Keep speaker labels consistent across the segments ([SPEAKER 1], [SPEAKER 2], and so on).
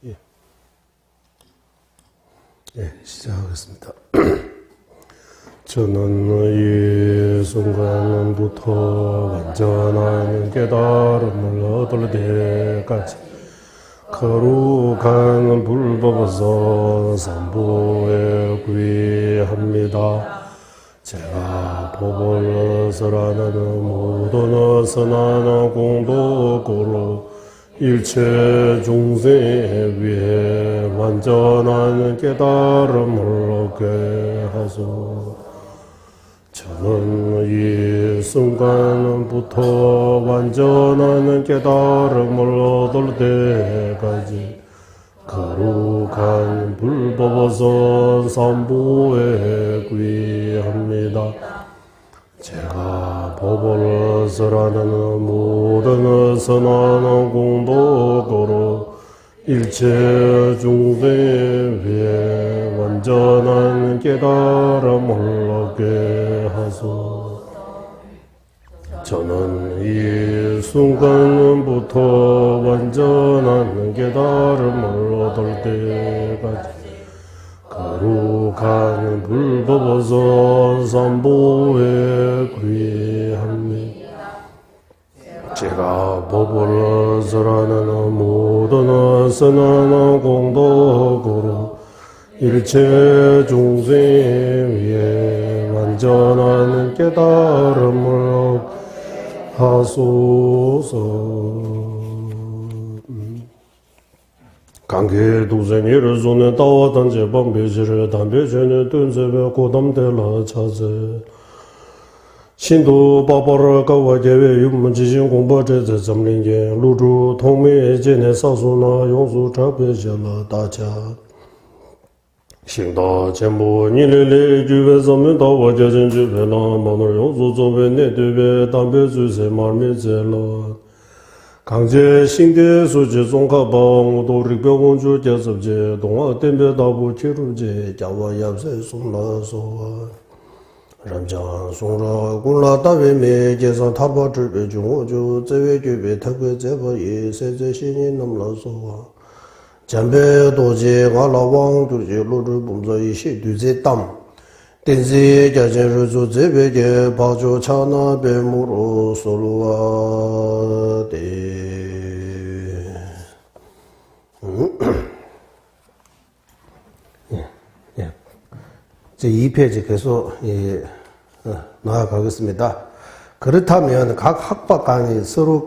[SPEAKER 1] 예. 예, 시작하겠습니다. 저는 이 순간부터 완전한 깨달음을 얻을 때까지 거룩한 불법에서 삼보에 구의합니다. 제가 법을 설하는 모든 선한 공덕으로 일체 중생에 위해 완전한 깨달음을 얻게 하소. 저는 이 순간부터 완전한 깨달음을 얻을 때까지 거룩한 불법에서 삼보에 구의합니다. 제가 법을 설하는 모든 선한 공덕으로 일체 중생에 위해 완전한 깨달음을 얻게 하소. 저는 이 순간부터 완전한 깨달음을 얻을 때까지 거룩한 불법에서 삼보에 구의합니다. 제가 법을 설하는 모든 선한 공덕으로 일체 중생에 위해 완전한 깨달음을 하소서. 관계 도생이를 손에 따와 단제 방배지를 담배전에 뜬세배 고담대라 차세 신도 바바를 가와 계획 육문지신 공부제제 점링계 루루 통매제네 사수나 용수 잡배제라 다자 신다 전부 니레레 주베서 면다와 제진 주베나 마늘 용수 조베 내되베 담배주세 말미제라 강제 신대 수지 종가방 도릭병원주 계섭제 동화 댐베다부 치루제 자와 얍세 송라소와 람장 송라 굴라 다베메 계산 타바 주베 중오주 제외 주베特别 제바 예세제 신이 넘라소와 잠베 도제 갈라왕 두제 로르 범자이 시두제 담 댄지 자제르조 제베게 바조 차나 베무로 솔로와데 예. 제 2페이지 계속 나아가겠습니다. 그렇다면 각 학파 간에 서로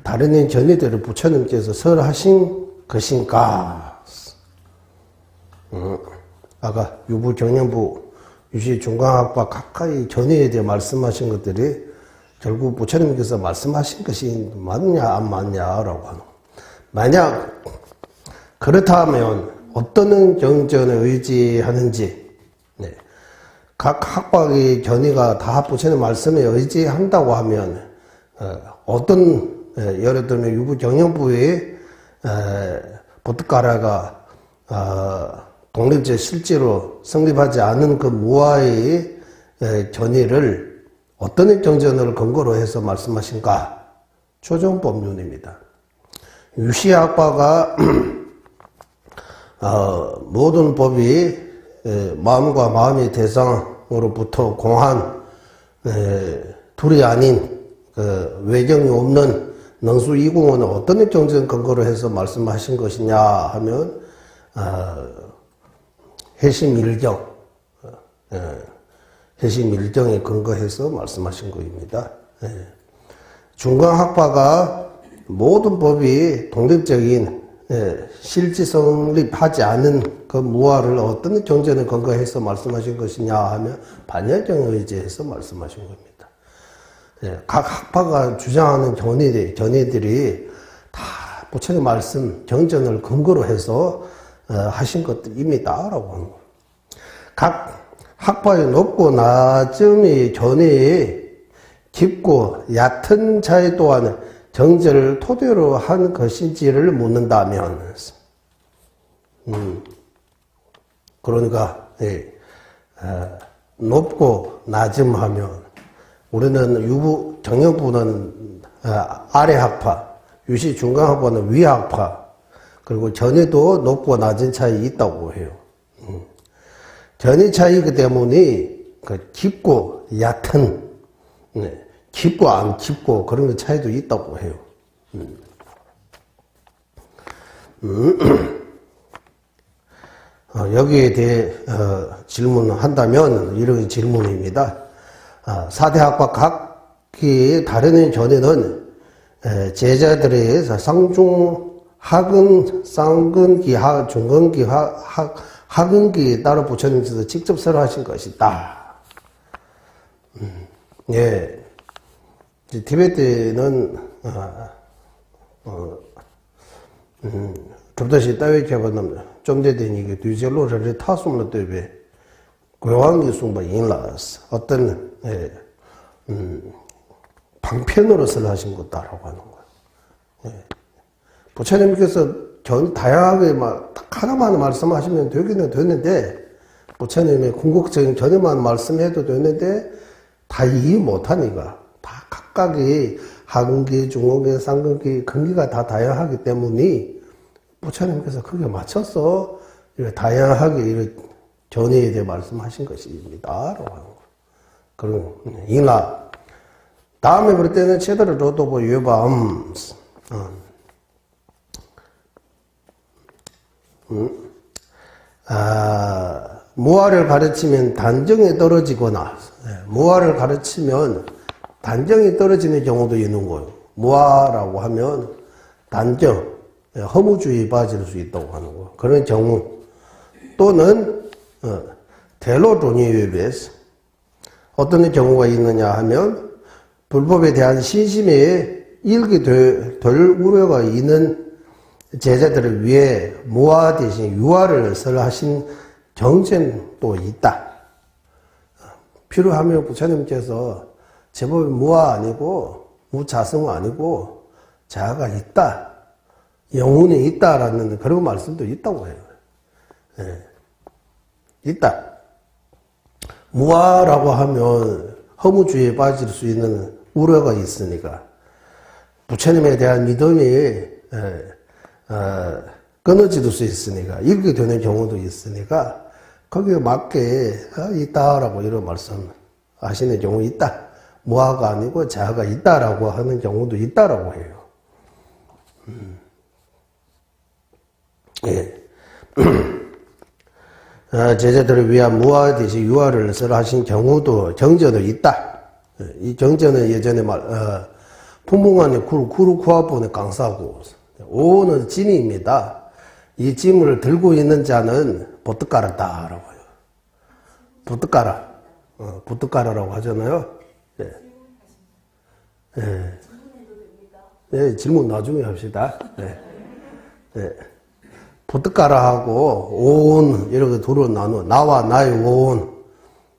[SPEAKER 1] 다른 전의들을 부처님께서 설하신 것인가? 아까 유부 경영부 유시 중간학파 각각의 전의에 대해 말씀하신 것들이 결국 부처님께서 말씀하신 것이 맞냐 안 맞냐라고 하는. 만약 그렇다면 어떤 경전을 의지하는지, 네. 각 학파의 전의가 다 부처님 말씀에 의지한다고 하면 어떤 예를 들면 유부 경영부의 보트가라가 독립제 실제로 성립하지 않은 그 무아의 전의를 어떤 경전을 근거로 해서 말씀하신가? 초정법륜입니다. 유시학파가 모든 법이 마음과 마음의 대상으로부터 공한 둘이 아닌 외경이 없는 능수이공은 어떤 경전 근거로 해서 말씀하신 것이냐 하면 해심일경, 해심일경에 근거해서 말씀하신 것입니다. 중간학파가 모든 법이 독립적인 실제 성립하지 않은 그 무아를 어떤 경전에 근거해서 말씀하신 것이냐 하면 반야경에 의지해서 말씀하신 겁니다. 각 학파가 주장하는 견해들이 다 부처님 말씀 경전을 근거로 해서 하신 것들입니다라고 하는 거예요. 각 학파의 높고 낮음의 견해에 깊고 얕은 차이 또한 정제를 토대로 한 것인지를 묻는다면, 그러니까 높고 낮음 하면 우리는 유부 정형부는 아래 학파, 유시 중간 학파는 위 학파,
[SPEAKER 2] 그리고 전에도 높고 낮은 차이 있다고 해요. 전의 차이기 때문에 그 깊고 얕은, 깊고 안 깊고 그런 거 차이도 있다고 해요. 여기에 대해 질문을 한다면 이런 질문입니다. 4대 학과 각기 다르는 전에는 제자들에 의해서 상중, 하근, 쌍근기, 중근기, 하근기에 따라 부처님께서 직접 설하신 것이다. 예. 티베트는, 접다시 따위 개발하면 좀 전에 이게 뒤절로를 타숨을 때문에 고요한기 숭바 인라스 어떤, 방편으로 설하신 것다라고 하는 거예요. 예. 부처님께서 다양하게 하나만 말씀하시면 되기는 되는데, 부처님의 궁극적인 전에만 말씀해도 되는데, 다 이해 못하니까, 다 각각의 하근기, 중근기, 쌍근기, 근기가 다 다양하기 때문에, 부처님께서 거기에 맞춰서, 이렇게 다양하게 이렇게 전에 대해 말씀하신 것입니다. 라고 하는 거예요. 그런, 인라. 다음에 그럴 때는 제대로 로도보 유밤, 무아를 가르치면 단정에 떨어지거나, 무아를 가르치면 단정이 떨어지는 경우도 있는 거예요. 무아라고 하면 단정, 허무주의에 빠질 수 있다고 하는 거예요. 그런 경우 또는 대로론이에 비해서 어떤 경우가 있느냐 하면 불법에 대한 신심에 일게 될 우려가 있는 제자들을 위해 무아 대신 유아를 설하신 경전도 또 있다. 필요하면 부처님께서 제법 무아 아니고 무자성 아니고 자아가 있다. 영혼이 있다라는 그런 말씀도 있다고 해요. 예. 있다. 무아라고 하면 허무주의에 빠질 수 있는 우려가 있으니까 부처님에 대한 믿음이 끊어질 수 있으니까 이렇게 되는 경우도 있으니까 거기에 맞게 있다라고 이런 말씀 하시는 경우 있다. 무아가 아니고 자아가 있다라고 하는 경우도 있다라고 해요. 예. 제자들을 위한 무아 대신 유아를 설하신 경우도 경전도 있다. 이 경전은 예전에 풍문관의 구루쿠아본의 강사고 오는 짐입니다. 이 짐을 들고 있는 자는 보트가라다라고 해요. 보트가라, 보트가라라고 하잖아요. 예. 예. 예, 질문 나중에 합시다. 예. 예. 보트가라하고 오온 이렇게 둘로 나누어 나와 나의 오온.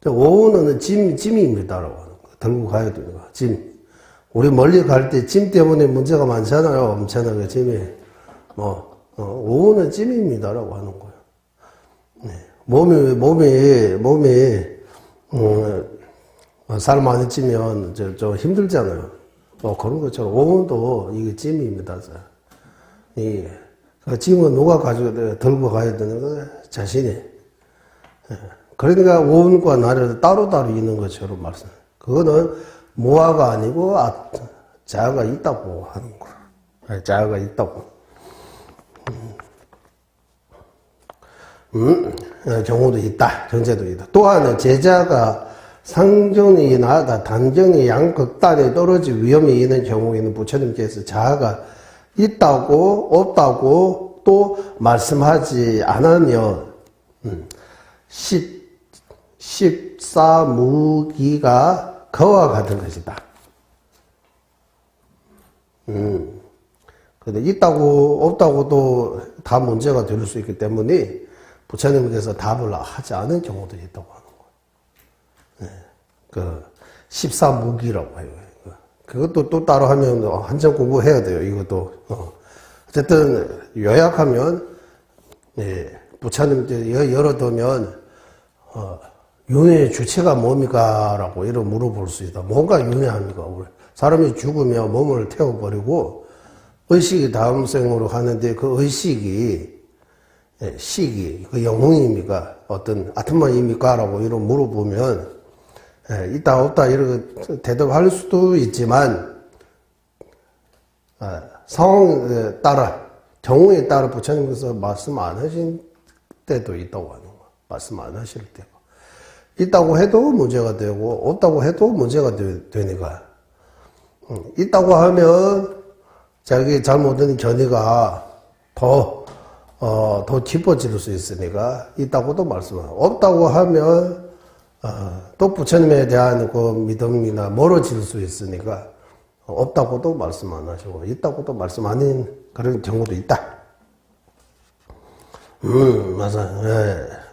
[SPEAKER 2] 오온은 짐입니다라고 하는 거. 들고 가야 되는 거. 짐. 우리 멀리 갈 때 짐 때문에 문제가 많잖아요. 엄청나게 짐이. 오온은 짐입니다라고 하는 거예요. 네. 몸이, 살 많이 찌면 좀 힘들잖아요. 그런 것처럼 오온도 이게 짐입니다. 그 짐은 누가 들고 가야 되는 거예요? 자신이. 그러니까 오온과 나를 따로따로 있는 것처럼 말씀. 그거는 무아가 아니고 자아가 있다고 하는 거예요. 자아가 있다고. 경우도 있다. 경제도 있다. 또한 제자가 상정이 나다 단정이 양극단에 떨어질 위험이 있는 경우에는 부처님께서 자아가 있다고 없다고 또 말씀하지 않으면 14무기가 거와 같은 것이다. 근데 있다고 없다고도 다 문제가 될 수 있기 때문에 부처님께서 답을 하지 않은 경우도 있다고 하는 거예요. 그 14무기라고 해요. 그것도 또 따로 하면 한참 공부해야 돼요. 이것도. 어쨌든 요약하면 부처님께 열어두면 윤회의 주체가 뭡니까? 라고 이런 물어볼 수 있다. 뭔가 윤회합니까? 사람이 죽으면 몸을 태워버리고 의식이 다음 생으로 가는데 그 의식이 식이 그 영웅입니까? 어떤 아트마입니까? 라고 이런 물어보면 있다 없다 이렇게 대답할 수도 있지만 상황에 따라 경우에 따라 부처님께서 말씀 안 하신 때도 있다고 하는 거예요. 말씀 안 하실 때가 있다고 해도 문제가 되고 없다고 해도 문제가 되니까 있다고 하면 자기 잘못된 견해가 더 깊어질 수 있으니까 있다고도 말씀하고 없다고 하면 또 부처님에 대한 그 믿음이나 멀어질 수 있으니까 없다고도 말씀 안 하시고 있다고도 말씀 안 하는 그런 경우도 있다. 맞아.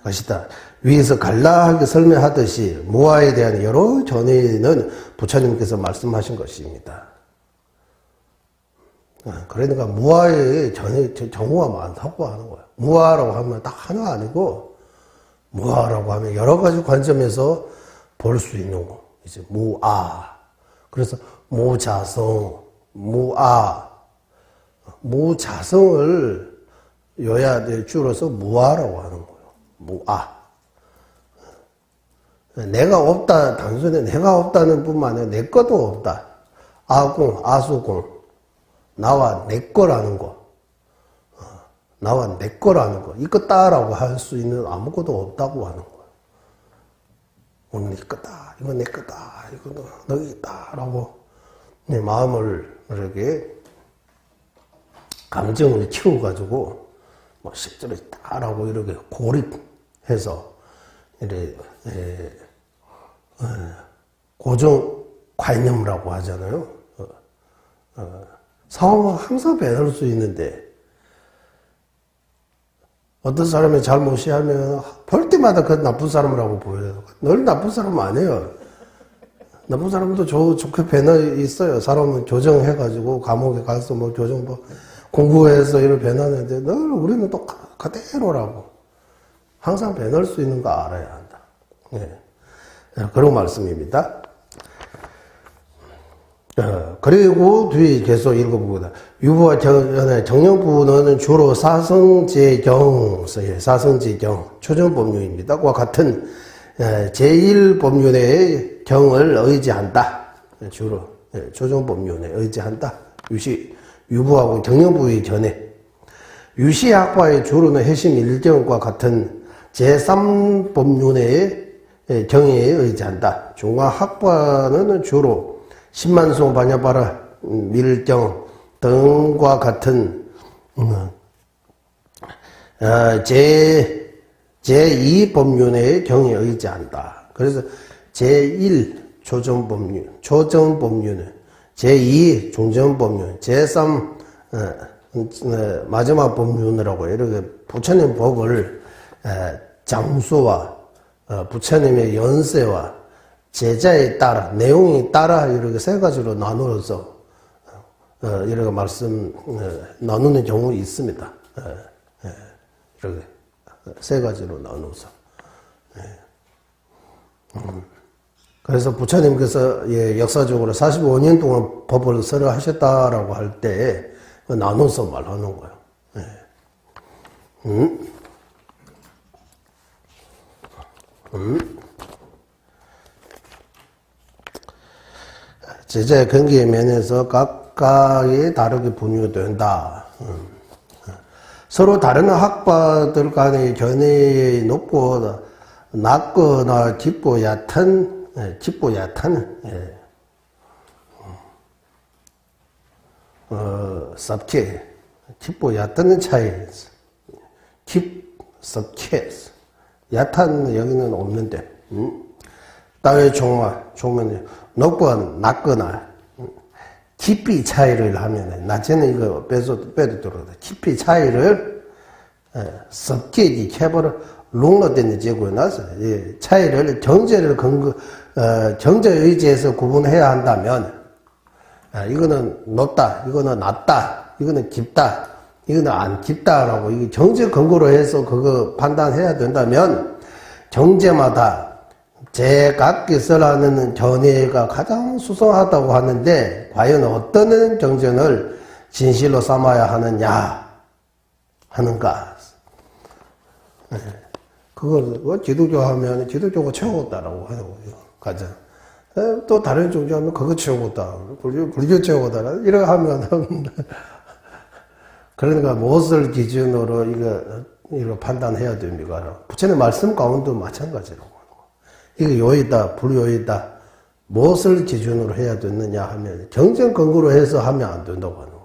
[SPEAKER 2] 것이다. 위에서 간략하게 설명하듯이 무아에 대한 여러 견해는 부처님께서 말씀하신 것입니다. 그러니까 무아의 경우가 많다고 하는 거예요. 무아라고 하면 딱 하나 아니고 무아라고 하면 여러 가지 관점에서 볼 수 있는 거. 이제 무아. 그래서 무자성, 무아. 무자성을 요야에 줄여서 무아라고 하는 거예요. 무아. 내가 없다, 단순히 내가 없다는 뿐만 아니라 내 것도 없다. 아공, 아수공. 나와 내 거라는 거. 나와 내 거라는 거. 이거다라고 할 수 있는 아무것도 없다고 하는 거예요. 오늘 내 거다. 이건 내 거다. 이건 너희 있다라고 내 마음을 이렇게 감정을 키워가지고 뭐 실제로 있다라고 이렇게 고립해서 이렇게 고정관념이라고 하잖아요. 상황은 항상 변할 수 있는데 어떤 사람이 잘못이 하면 볼 때마다 그 나쁜 사람이라고 보여요. 늘 나쁜 사람 아니에요. 나쁜 사람도 좋게 변화 있어요. 사람은 교정해가지고 감옥에 가서 뭐 교정 공부해서 이렇게 변하는데 늘 우리는 또 그대로라고. 항상 변할 수 있는 거 알아야 한다. 네. 그런 말씀입니다. 그리고 뒤에 계속 읽어보고다. 유부와 정령부는 주로 사성제경, 사성제경, 초전법륜입니다. 과 같은 제1법륜의 경을 의지한다. 주로 초전법륜에 의지한다. 유부하고 정령부의 견해. 유시학파의 주로는 해심 일경과 같은 제3법륜의 경에 의지한다. 중화학파는 주로 신만송, 반야바라, 밀경 등과 같은 제2법륜의 경에 의지한다. 그래서 제1 조정법륜은 제2 중정법륜, 제3 마지막 법륜이라고 이렇게 부처님 법을 장수와 부처님의 연세와 제자에 따라, 내용에 따라 이렇게 세 가지로 나누어서 이렇게 말씀 나누는 경우 있습니다. 이렇게 세 가지로 나누어서. 그래서 부처님께서 역사적으로 45년 동안 법을 설하셨다라고 할 때 나눠서 말하는 거예요. 제자의 경계의 면에서 각각이 다르게 분류된다. 서로 다른 학파들 간의 견해의 높고 낮거나 깊고 얕은 섭케, 깊고 얕은 차이, 섭케, 얕은 여기는 없는데, 따위 종면 높거나 낮거나 깊이 차이를 하면 낮에는 이거 빼도 들어도 깊이 차이를 섭케기 캐버를 롱러되는 제고에 나서 차이를 경제를 경제 의지에서 구분해야 한다면 이거는 높다, 이거는 낮다, 이거는 깊다, 이거는 안 깊다라고 이게 경제 근거로 해서 그거 판단해야 된다면 경제마다 제각기서라는 견해가 가장 수성하다고 하는데 과연 어떤 경전을 진실로 삼아야 하느냐 하는가. 그거 기독교 하면 기독교가 최고다라고 하더라고요. 가장. 또 다른 종교 하면 그거 최고다. 불교 최고다. 이렇게 하면 그러니까 무엇을 기준으로 이거 판단해야 됩니까? 부처님 말씀 가운데도 마찬가지라고 하는 거. 이거 요이다, 불요이다. 무엇을 기준으로 해야 되느냐 하면 경쟁 근거로 해서 하면 안 된다고 하는 거.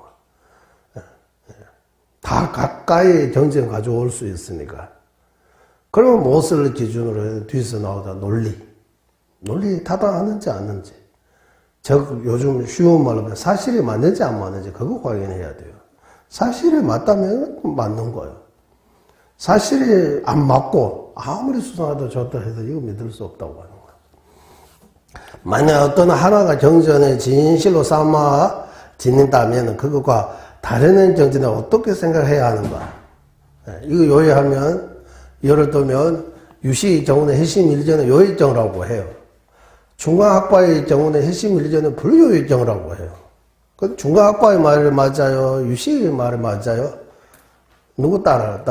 [SPEAKER 2] 다 가까이 경쟁 가져올 수 있으니까. 그러면 무엇을 기준으로 해야 뒤에서 나오다 논리 타당하는지 않는지. 요즘 쉬운 말로 하면 사실이 맞는지 안 맞는지 그거 확인해야 돼요. 사실이 맞다면 맞는 거예요. 사실이 안 맞고 아무리 수상하다 좋다 해도 이거 믿을 수 없다고 하는 거예요. 만약 어떤 하나가 경전을 진실로 삼아 짓는다면 그것과 다른 경전을 어떻게 생각해야 하는가. 이거 요해하면 예를 들면 유시 경우는 해심 일전은 요일정이라고 해요. 중간학파의 경우는 해심 일전은 불요일정이라고 해요. 중간학파의 말이 맞아요? 유시의 말이 맞아요? 누구 따라요?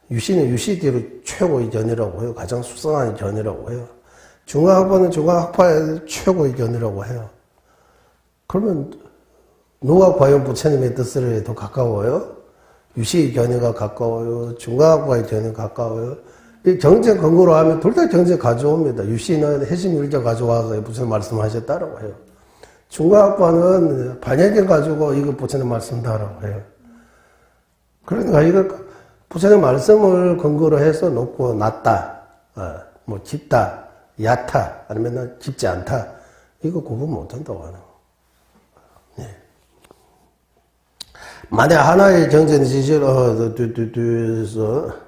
[SPEAKER 2] 유시는 유시대로 최고의 견이라고 해요. 가장 수상한 견이라고 해요. 중간학파는 중간학파의 최고의 견이라고 해요. 그러면 누가 과연 부처님의 뜻을 더 가까워요? 유시의 견해가 가까워요? 중간학파의 견해가 가까워요? 이 경쟁 근거로 하면 둘 다 경쟁 가져옵니다. 유시는 해심일정 가져와서 부처님 말씀하셨다라고 해요. 중간학파는 반야경 가지고 이거 부처님 말씀다라고 해요. 그러니까 이거 부처님 말씀을 근거로 해서 높고 낮다, 뭐 깊다, 얕다, 아니면 깊지 않다. 이거 구분 못한다고 하는 거. 네. 만약 하나의 경전이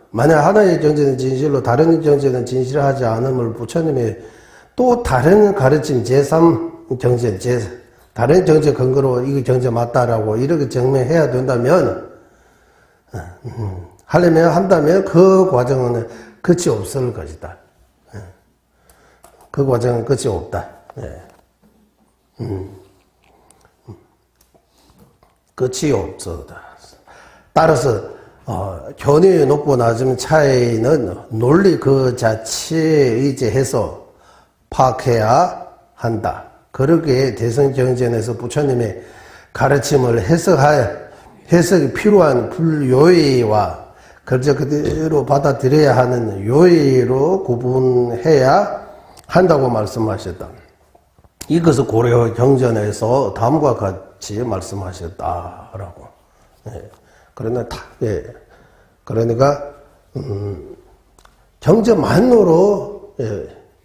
[SPEAKER 2] 만약 하나의 경전은 진실로 다른 경전은 진실하지 않음을 부처님이 또 다른 가르침 제3 경전, 다른 경전 근거로 이거 경전 맞다라고 이렇게 증명해야 된다면, 한다면 그 과정은 끝이 없을 것이다. 그 과정은 끝이 없다. 끝이 없었다. 따라서 견해의 높고 낮음 차이는 논리 그 자체에 의지해서 파악해야 한다. 그렇게 대성경전에서 부처님의 가르침을 해석이 필요한 불요의와 그대로 받아들여야 하는 요의로 구분해야 한다고 말씀하셨다. 이것을 고려 경전에서 다음과 같이 말씀하셨다라고. 그러니까 경전만으로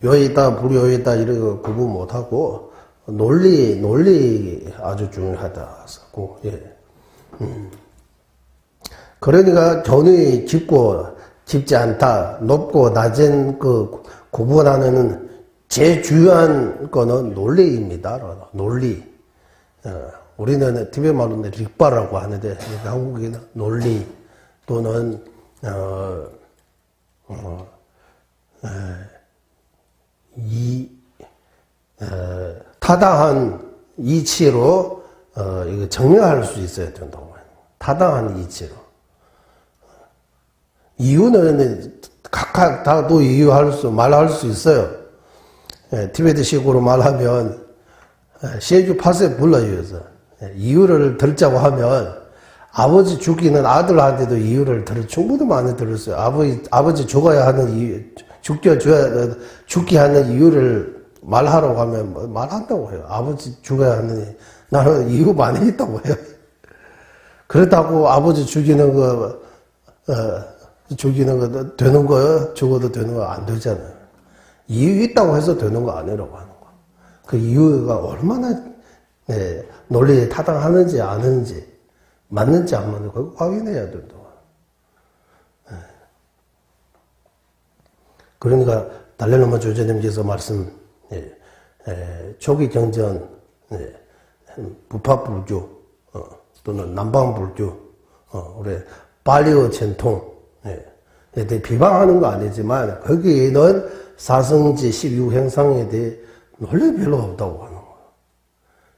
[SPEAKER 2] 요이다 불요이다 이런 거 구분 못하고 논리 아주 중요하다고. 그러니까 견이 깊고 깊지 않다, 높고 낮은 그 구분하는 제일 중요한 거는 논리입니다. 논리. 우리는 티베트 말로는 릭바라고 하는데 한국에는 논리 또는 타당한 이치로 이거 증명할 수 있어야 된다고 해요. 타당한 이치로. 이유는 각각 다 또 말할 수 있어요. 티베트식으로 말하면 시에주 파세 불러요. 이유를 들자고 하면 아버지 죽기는 아들한테도 이유를 충분히 많이 들었어요. 아버지 죽어야 하는 이유, 죽게 하는 이유를 말하라고 하면 말한다고 해요. 아버지 죽어야 하는 나는 이유 많이 있다고 해요. 그렇다고 아버지 죽이는 거 되는 거요? 죽어도 되는 거 안 되잖아요. 이유 있다고 해서 되는 거 아니라고 하는 거. 그 이유가 얼마나 논리에 타당하는지 아는지 맞는지 안 맞는지 그거 확인해야 된다. 그러니까 달래노마 조제님께서 초기 경전 부파불교 또는 남방불교 우리 발리어 전통 비방하는 거 아니지만 거기에는 사성지 12행상에 대해 논리 별로 없다고 하는 거예요.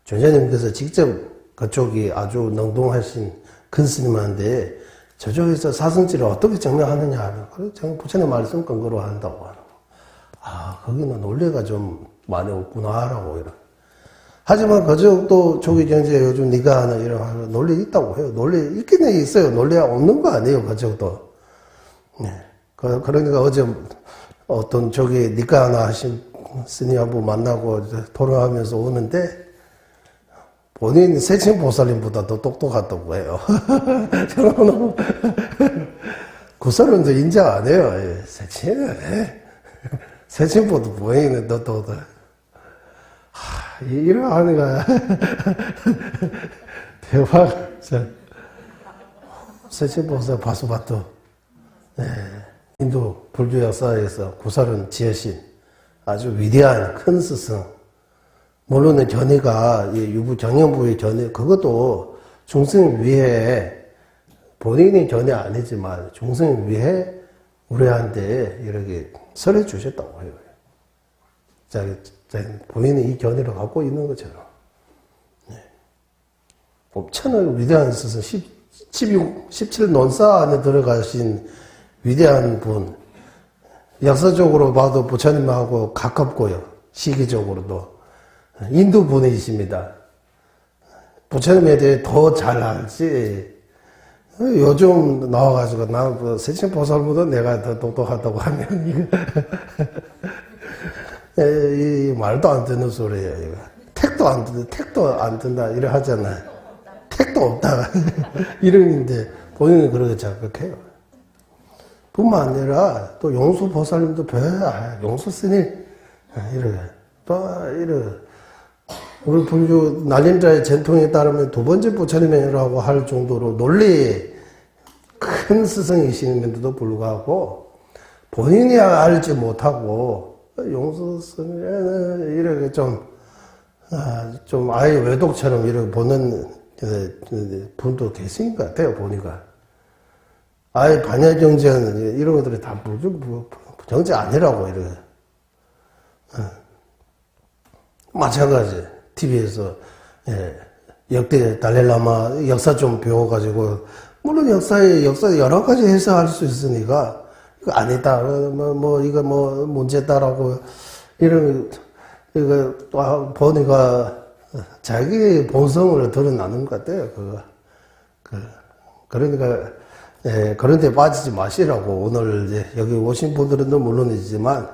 [SPEAKER 2] 조제님께서 직접 그쪽이 아주 능동하신 큰 스님한테 저쪽에서 사성지를 어떻게 증명하느냐 하면, 그래, 부처님 말씀 근거로 한다고 하는 거. 아, 거기는 논리가 좀 많이 없구나라고, 이런. 하지만 그쪽도 조기 경제 요즘 네가 하는 이런 논리 있다고 해요. 논리 있긴 있어요. 논리가 없는 거 아니에요. 그쪽도. 네. 그러니까 어제 어떤 저기 니까 하나 하신 스님 한 분 만나고 토론하면서 오는데 본인 세칭보살님보다 더 똑똑하다고 해요. 저는 그 사람도 인정 안 해요. 세칭은 세칭보다 본인은 더 이런 하니까 대박. 세칭보살 바수바토. 네. 인도 불교 역사에서 구설은 지혜신 아주 위대한 큰 스승. 물론 견해가 유부 정형부의 견해 그것도 중생을 위해 본인의 견해 아니지만 중생을 위해 우리한테 이렇게 설해 주셨다고 해요. 본인이 이 견해를 갖고 있는 것처럼. 네. 엄청나게 위대한 스승 17논사 안에 들어가신 위대한 분, 역사적으로 봐도 부처님하고 가깝고요. 시기적으로도. 인도 분이십니다. 부처님에 대해 더 잘 알지. 요즘 나와가지고, 나 세칭보살보다 내가 더 똑똑하다고 하면, 이 말도 안 듣는 소리예요, 이거. 택도 안 든다, 이래 하잖아요. 택도 없다. 이런인데, 본인은 그렇게 자극해요. 뿐만 아니라 또 용수 보살님도 용수 스님 우리 불교 날림자의 전통에 따르면 두 번째 부처님이라고 할 정도로 논리 큰 스승이시는데도 불구하고 본인이 알지 못하고 용수 스님은 이렇게 좀 아예 외독처럼 이렇게 보는 분도 계신 것 같아요. 보니까. 아예 반야경전 이런 것들이 다 정제 아니라고 이래. 마찬가지 TV에서 역대 달라이라마 역사 좀 배워가지고 물론 역사 여러 가지 해석할 수 있으니까 이거 아니다 이거 문제다라고 이런 이거 또 보니까 자기 본성을 드러나는 것 같아요. 그러니까. 그런 데 빠지지 마시라고, 오늘, 여기 오신 분들은 물론이지만,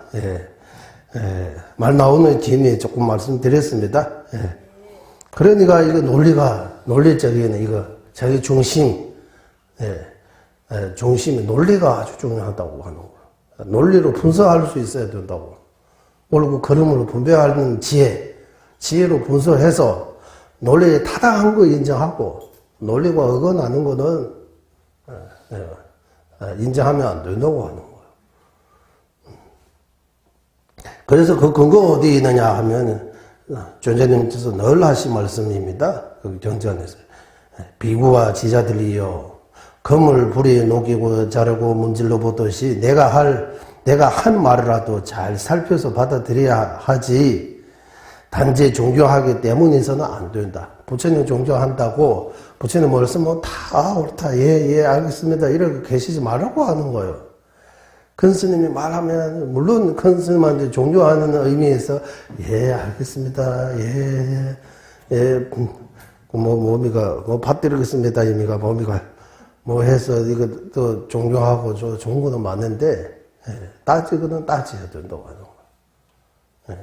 [SPEAKER 2] 말 나오는 김에 조금 말씀드렸습니다. 그러니까 이거 논리적인 이거, 자기 중심, 중심이 논리가 아주 중요하다고 하는 거예요. 논리로 분석할 수 있어야 된다고. 옳고 그름으로 분별하는 지혜로 분석해서 논리에 타당한 거 인정하고, 논리가 어긋나는 거는 인정하면 안 된다고 하는 거예요. 그래서 그 근거 어디 있느냐 하면 존재님께서 늘 하신 말씀입니다. 그 경전에서 비구와 지자들이여 금을 불에 녹이고 자르고 문질러 보듯이 내가 한 말이라도 잘 살펴서 받아들여야 하지 단지 존경하기 때문에서는 안 된다. 부처님 존경한다고 부처님 말씀은 다 옳다. 예, 알겠습니다. 이렇게 계시지 말라고 하는 거예요. 큰 스님이 말하면 물론 큰 스님한테 존경하는 의미에서 예, 알겠습니다. 몸이가 받드리겠습니다. 의미가 몸이가 해서 이거 또 존경하고 좋은 거는 맞는데 따지거는 따져야 된다고 하는 거예요.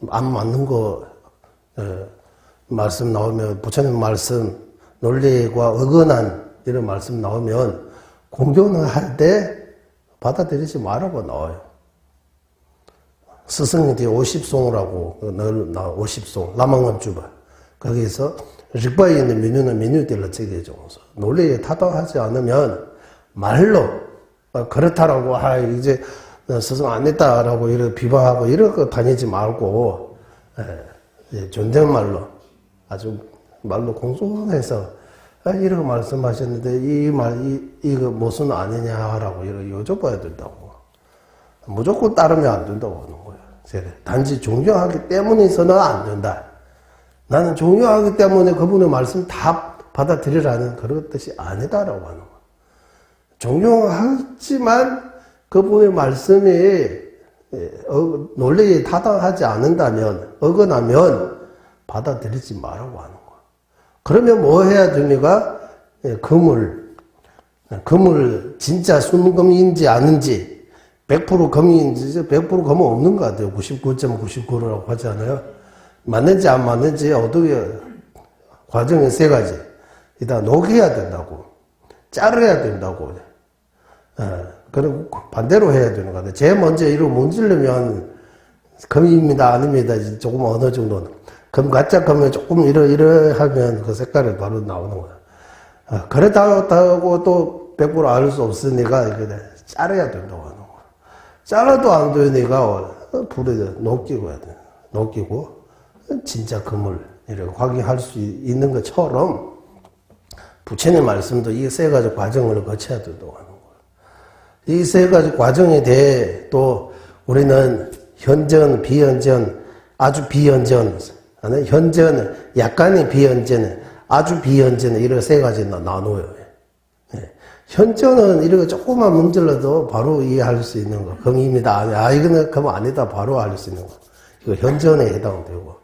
[SPEAKER 2] 안 맞는 거 말씀 나오면 부처님 말씀 논리와 어긋난 이런 말씀 나오면 공경을 할 때 받아들이지 말라고 나와요. 스승이 50송이라고 늘 나와 50송 라망원주바 거기서 릭바에 있는 민유는 민유들로 제기해줘서 논리에 타당하지 않으면 말로 그렇다라고 이제 스승 안 했다라고 이렇게 비방하고 이렇게 다니지 말고 존댓말로 아주 말로 공손해서 이렇게 말씀하셨는데 이거 무슨 아니냐라고 이렇게 여쭤봐야 된다고. 무조건 따르면 안 된다고 하는 거예요. 단지 존경하기 때문에서는 안 된다. 나는 존경하기 때문에 그분의 말씀 다 받아들이라는 그런 뜻이 아니다라고 하는 거예요. 존경하지만 그분의 말씀이 논리에 타당하지 않는다면, 어긋나면 받아들이지 말라고 하는 거예요. 그러면 뭐 해야 됩니까? 금을 진짜 순금인지 아닌지, 100% 금인지, 100% 금은 없는 것 같아요. 99.99라고 하잖아요. 맞는지 안 맞는지 어떻게, 과정이 세 가지. 일단 녹여야 된다고. 자르야 된다고. 그리고 반대로 해야 되는 것 같아요. 제일 먼저 이거 문지르면 금입니다, 아닙니다. 조금 어느 정도는. 금 가짜 금은 조금 이러 하면 그 색깔이 바로 나오는 거야. 그렇다고 또 100% 알 수 없으니까 이게 자르야 된다고 하는 거야. 잘라도 안 되니까 불에 녹이고 해야 돼. 녹이고 진짜 금을 이렇게 확인할 수 있는 것처럼 부처님 말씀도 이 세 가지 과정을 거쳐야 된다고 하는 거야. 이 세 가지 과정에 대해 또 우리는 현전, 비현전, 아주 비현전, 현전, 약간의 비현전, 아주 비현전 이렇게 세 가지 나눠요. 현전은 이렇게 조금만 문질러도 바로 이해할 수 있는 거. 금입니다. 이거는 금 아니다. 바로 알 수 있는 거. 이거 현전에 해당되고.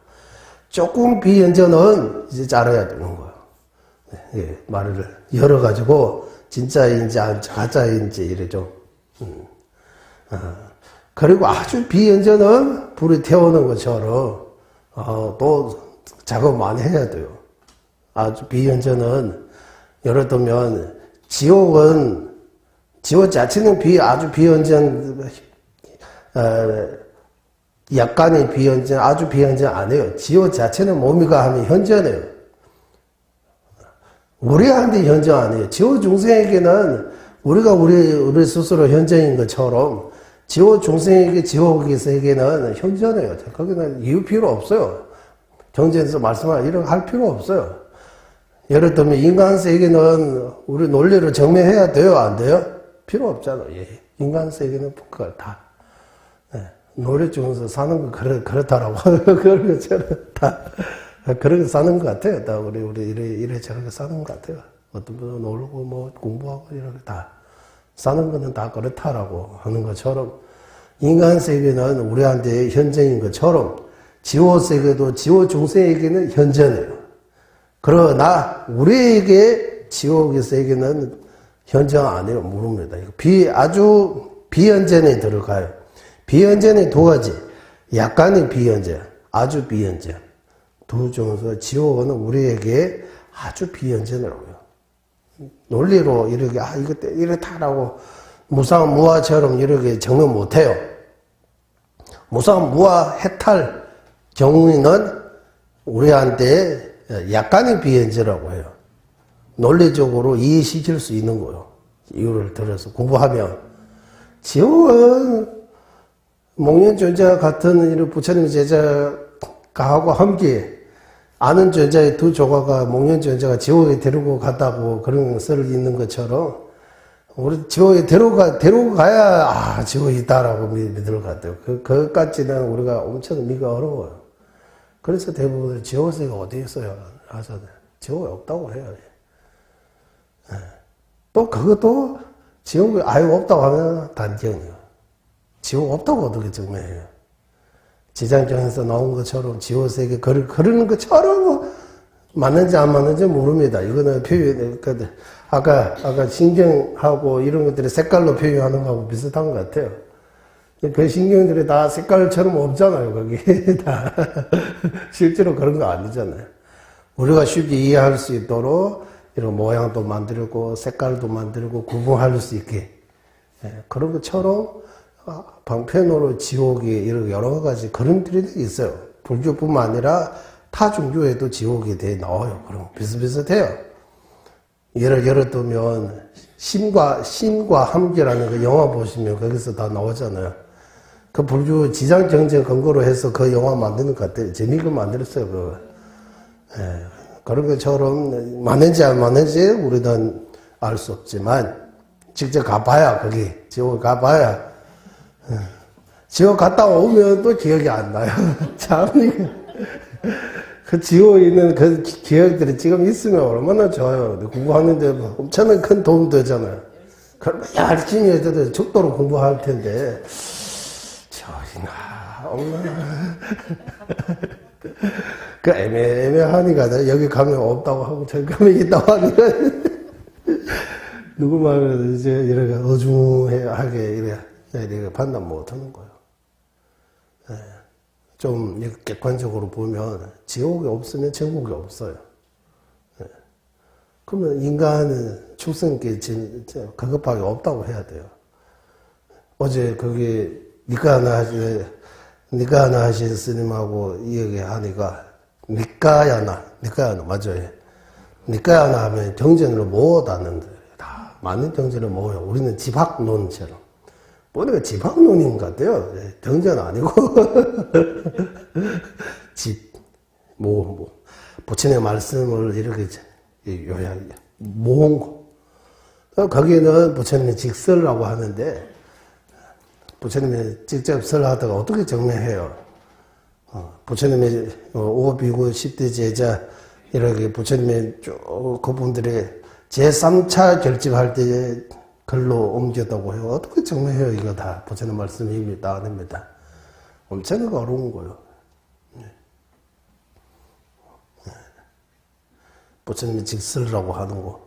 [SPEAKER 2] 조금 비현전은 이제 자라야 되는 거예요. 말을 열어가지고, 진짜인지 가짜인지 이래 좀. 그리고 아주 비현전은 불이 태우는 것처럼, 또 작업 많이 해야 돼요. 아주 비현전은, 예를 들면, 지옥 자체는 아주 비현전, 약간의 비현전, 아주 비현전 아니에요. 지옥 자체는 몸이가 하면 현전이에요. 우리한테 현전 아니에요. 지옥 중생에게는 우리가 우리 스스로 현전인 것처럼 지옥 중생에게 지옥의 세계는 현전이에요. 거기는 이유 필요 없어요. 경전에서 말씀할 이런 할 필요 없어요. 예를 들면 인간 세계는 우리 논리로 증명해야 돼요? 안 돼요? 필요 없잖아요. 인간 세계는 그걸 다 논리 중에서 사는 거 그렇다라고 그런 것처럼 다 그렇게 사는 것 같아요. 다 우리 이래 저렇게 사는 것 같아요. 어떤 분은 놀고 뭐 공부하고 이렇게 다 사는 거는 다 그렇다라고 하는 것처럼 인간 세계는 우리한테 현전인 것처럼 지옥 세계도 지옥 중생에게는 현전이에요. 그러나 우리에게 지옥의 세계는 현전 아니에요. 모릅니다. 아주 비현전에 들어가요. 비현전이 두 가지. 약간의 비현전, 아주 비현전. 두 중에서 지옥은 우리에게 아주 비현전이라고요. 논리로 이렇게 이거 이렇다라고 무상무화처럼 이렇게 정면 못해요. 무상무화 해탈 경우에는 우리한테 약간의 비현전이라고 해요. 논리적으로 이해시킬 수 있는 거예요. 이유를 들어서 공부하면. 지옥은 목련존자 같은 이런 부처님 제자가하고 함께 아는 존자의 두 조가가 목련존자가 지옥에 데리고 갔다고 그런 썰을 있는 것처럼 우리 지옥에 데려가야 지옥이 있다라고 믿을 것 같아요. 그것까지는 우리가 엄청 믿기가 어려워요. 그래서 대부분 지옥세가 어디 있어요? 하잖아요. 지옥이 없다고 해요. 또 그것도 지옥이 아예 없다고 하면 단견이에요. 지옥 없다고 어떻게 증명해요? 지장경에서 나온 것처럼 지옥세계 그러는 것처럼 맞는지 안 맞는지 모릅니다. 이거는 아까 신경하고 이런 것들이 색깔로 표현하는 거하고 비슷한 것 같아요. 그 신경들이 다 색깔처럼 없잖아요, 거기. 다. 실제로 그런 거 아니잖아요. 우리가 쉽게 이해할 수 있도록 이런 모양도 만들고, 색깔도 만들고, 구분할 수 있게. 그런 것처럼 방편으로 지옥이 이런 여러 가지 그림들이 있어요. 불교뿐만 아니라 타 종교에도 지옥에 대해 나와요. 그럼 비슷비슷해요. 예를 들면, 신과 함께라는 그 영화 보시면 거기서 다 나오잖아요. 그 불교 지장 경쟁 근거로 해서 그 영화 만드는 것 같아요. 재미있게 만들었어요. 그런 것처럼 맞는지 안 맞는지 우리는 알 수 없지만 직접 가봐야 거기 지옥 가봐야 지옥 갔다 오면 또 기억이 안 나요. 참 그 지호에 있는 그 기억들이 지금 있으면 얼마나 좋아요. 공부하는데 뭐 엄청난 큰 도움 되잖아요. 그럼 열심히 해도 죽도록 공부할 텐데, 저리나, 엄마. 그 애매하니까 여기 가면 없다고 하고 저기 가면 있다고 하니까 누구 말은 이제 이렇게 어중하게 이렇게 판단 못 하는 거예요. 좀 객관적으로 보면 지옥이 없으면 천국이 없어요. 그러면 인간은 출생기 그것밖에 없다고 해야 돼요. 어제 거기 니까야나 하신 스님하고 이야기하니까 니까야나 맞아요. 니까야나 하면 정전을 모아다는데 다 많은 정전을 모아요. 우리는 집학론처럼. 보니까 집학론인 것 같아요. 정전 아니고 부처님의 말씀을 이렇게 요약 모은 거. 거기는 부처님의 직설이라고 하는데 부처님이 직접 설하다가 어떻게 정리해요? 부처님의 오비구 10대 제자 이렇게 부처님의 쭉 그분들이 제3차 결집할 때 글로 옮겼다고 해요. 어떻게 정리해요? 이거 다 부처님 말씀이 다 아닙니다. 엄청 어려운 거예요. 부처님의 직설이라고 하는 거.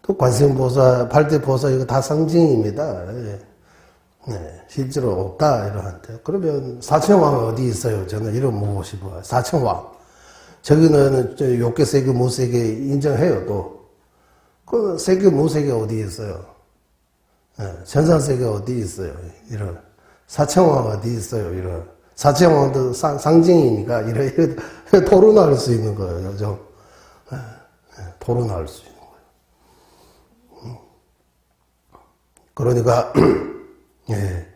[SPEAKER 2] 또 관세음보살, 발대보살 이거 다 상징입니다. 실제로 없다 이러한테. 그러면 사천왕 어디 있어요? 저는 이런 묻고 싶어요. 사천왕. 저기는 욕계 세계 무세계 인정해요 또. 그 세계 무세계 어디 있어요? 전산세계 어디 있어요? 이런. 사천왕 어디 있어요? 이런. 사천왕도 상징이니까 이런 토론할 수 있는 거예요. 좀. 토론할 수 있는 거예요. 그러니까 예,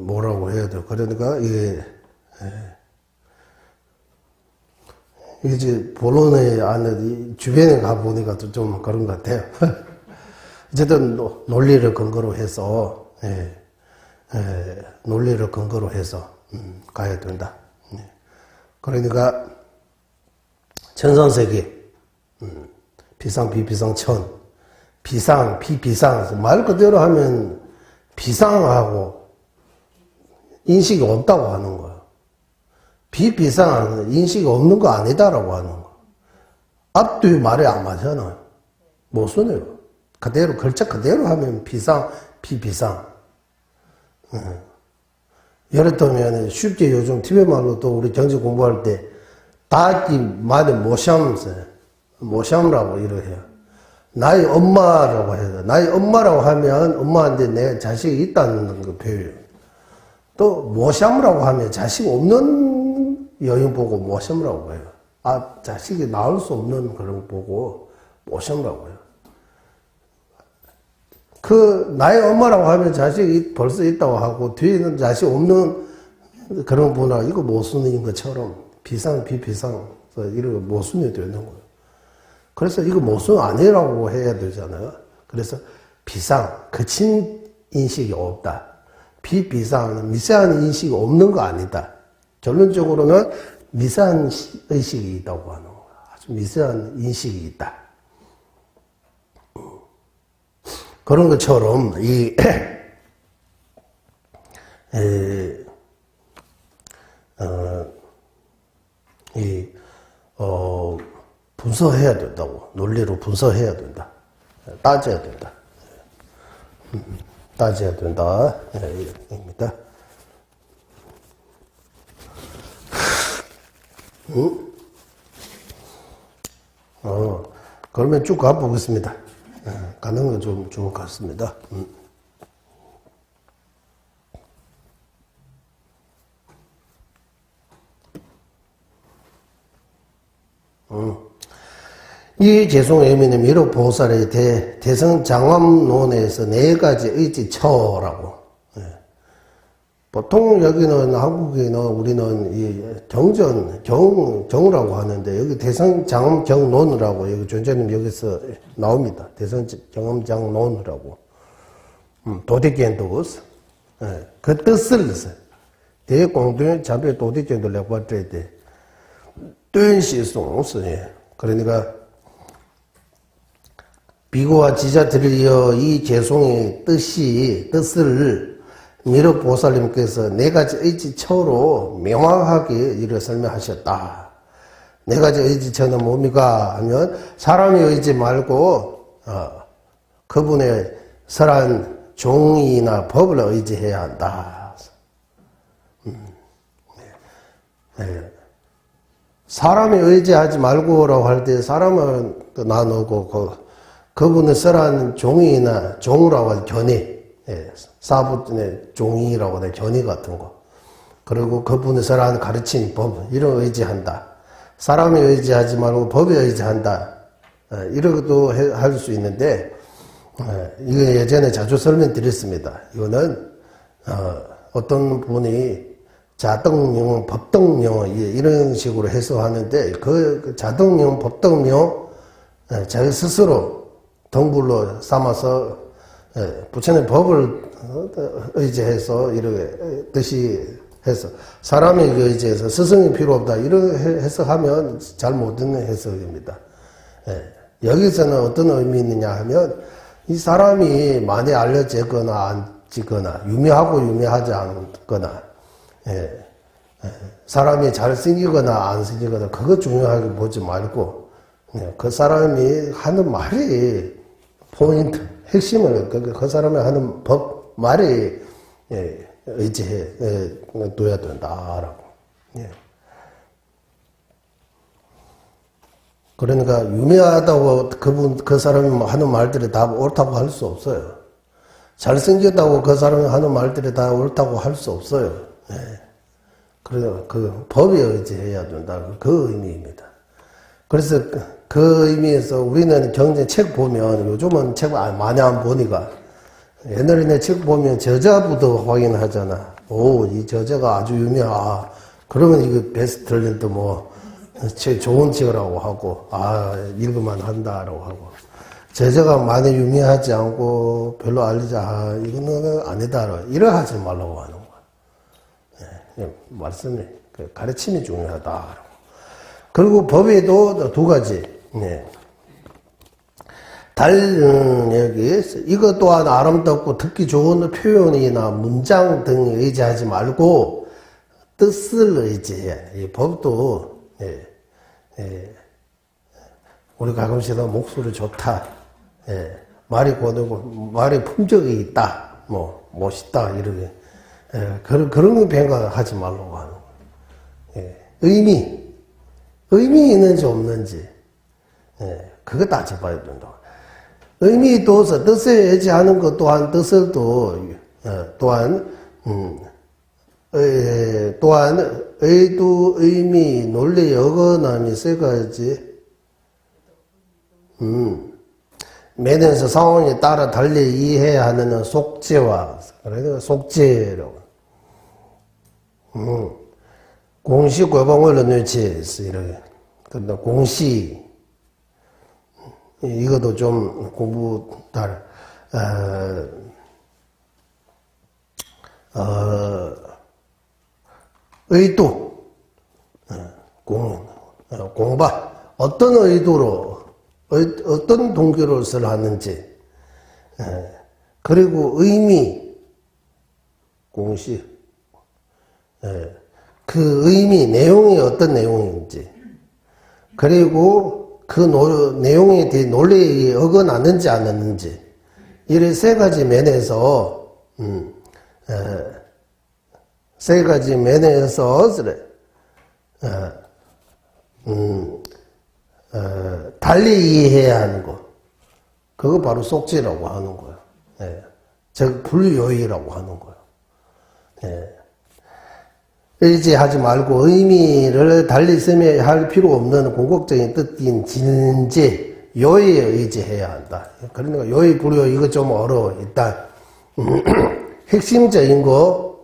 [SPEAKER 2] 뭐라고 해야 돼? 그러니까 이게 이제 본론에 안에 주변에 가 보니까 좀 그런 것 같아요. 어쨌든 논리를 근거로 해서 논리를 근거로 해서 가야 된다. 그러니까 천상세계 비상 비비상 천 비상 비비상 말 그대로 하면 비상하고 인식이 없다고 하는 거예요. 비비상은 인식이 없는 거 아니다라고 하는 거예요. 앞뒤 말이 안 맞잖아요. 못 쓰네요. 그대로 글자 그대로 하면 비상 비비상. 예를 들면 쉽게 요즘 티베 말로 또 우리 경제 공부할 때 다기 말에 모샴라고 이렇게 해요. 나의 엄마라고 해요. 나의 엄마라고 하면 엄마한테 내 자식이 있다는 거 표현. 또 모샴라고 하면 자식 없는 여인 보고 모샴라고 해요. 자식이 낳을 수 없는 그런 거 보고 모샴라고 해요. 나의 엄마라고 하면 자식이 벌써 있다고 하고, 뒤에는 자식 없는 그런 분하 이거 모순인 것처럼, 비상, 비비상, 이런 거 모순이 되는 거예요. 그래서 이거 모순 아니라고 해야 되잖아요. 그래서 비상, 거친 인식이 없다. 비비상, 미세한 인식이 없는 거 아니다. 결론적으로는 미세한 의식이 있다고 하는 거예요. 아주 미세한 인식이 있다. 그런 것처럼, 분석해야 된다고. 논리로 분석해야 된다. 따져야 된다. 따져야 된다. 입니다. 그러면 쭉 가보겠습니다. 가는 건 좀 좋을 것 같습니다. 이 재송애민의 미륵보살의 대성장엄론에서 4가지 의지처라고 보통 여기는 한국에는 우리는 이 정우라고 하는데 여기 대성장엄경론이라고 여기 존재님 여기서 나옵니다. 대성장엄장론이라고. 도대견도스. 그 뜻을 넣었어요. 대공동 자배 도대견도 레과트에 대. 뜬시송스. 그러니까 비고와 지자들이여 이 개송의 뜻을 미륵 보살님께서 네 가지 의지처로 명확하게 이를 설명하셨다. 네 가지 의지처는 뭡니까? 하면 사람의 의지 말고 그분의 설한 종이나 법을 의지해야 한다. 사람의 의지하지 말고라고 할 때 사람은 또 나누고 그분의 설한 종이나 종이라고 하는 견해. 사부의 종이라고 하는 견해 같은 거. 그리고 그분의 설한 가르친 법, 이런 의지한다. 사람에 의지하지 말고 법에 의지한다. 이렇게도 할 수 있는데, 이거 예전에 자주 설명드렸습니다. 이거는, 어떤 분이 자등명, 법등명, 이런 식으로 해석하는데, 그 자등명, 법등명, 자기 스스로 덩불로 삼아서 부처님 법을 의지해서 이렇게 뜻이 해서 사람의 의지해서 스승이 필요 없다 이렇게 해석하면 잘 못 듣는 해석입니다. 여기서는 어떤 의미 있느냐 하면 이 사람이 많이 알려지거나 안 지거나 유명하고 유명하지 않거나 사람이 잘생기거나 안 생기거나 그거 중요하게 보지 말고 그 사람이 하는 말이 포인트 핵심을 그 사람이 하는 법 말에 의지해 둬야 된다라고. 그러니까 유명하다고 그 사람이 하는 말들이 다 옳다고 할 수 없어요. 잘생겼다고 그 사람이 하는 말들이 다 옳다고 할 수 없어요. 그래서 그 법에 의지해야 된다. 그 의미입니다. 그래서 그 의미에서 우리는 경제 책 보면 요즘은 책 많이 안 보니까 옛날에 책 보면 저자부터 확인하잖아. 오, 이 저자가 아주 유명하. 그러면 이거 베스트셀러도 뭐 좋은 책이라고 하고 읽으면 한다라고 하고 저자가 많이 유명하지 않고 별로 알리자 이거는 아니다. 이러 하지 말라고 하는 거야. 말씀이 가르침이 중요하다. 그리고 법에도 두 가지. 여기 이것 또한 아름답고 듣기 좋은 표현이나 문장 등에 의지하지 말고 뜻을 의지해. 이 법도 우리 가끔씩 목소리 좋다. 말이 고르고 말에 품격이 있다. 뭐 멋있다 이렇게 그런 생각하지 말라고 하는 거예요. 의미 있는지 없는지 그거 따져봐야 된다. 의미 둬서 뜻에 의지하는 것 또한 뜻을 또한 의도 의미 논리 어긋남이 세 가지 매너에서 상황에 따라 달리 이해해야 하는 속죄와 그러니까 속죄라고 공시 고방을 넣지 이렇게 근데 공시 이것도 좀 공부 따라 의도 공바 어떤 의도로 어떤 동기로서 하는지 그리고 의미 공시 그 의미 내용이 어떤 내용인지 그리고 그 내용에 대해 논리에 어긋나는지 안 하는지 이런 세 가지 면에서 세 가지 면에서 달리 이해해야 하는 거 그거 바로 속죄라고 하는 거예요. 즉 불효의라고 하는 거예요. 의지하지 말고 의미를 달리 설명할 필요 없는 공격적인 뜻인 진제 요에 의지해야 한다. 그러니까 요의 불효 이거 좀 어려워. 일단 핵심적인 거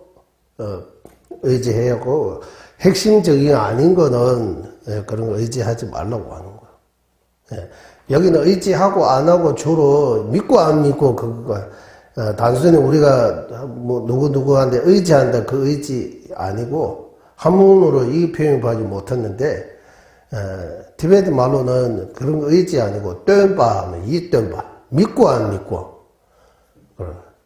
[SPEAKER 2] 의지해야 하고, 핵심적인 아닌 거는 그런 거 의지하지 말라고 하는 거예요. 여기는 의지하고 안 하고 주로 믿고 안 믿고 그거가 단순히 우리가 뭐 누구한테 의지한다 그 의지 아니고 한문으로 이 표현 하지 못했는데 티베트 말로는 그런 거 의지 아니고 똔바 하면 이 똔바 믿고 안 믿고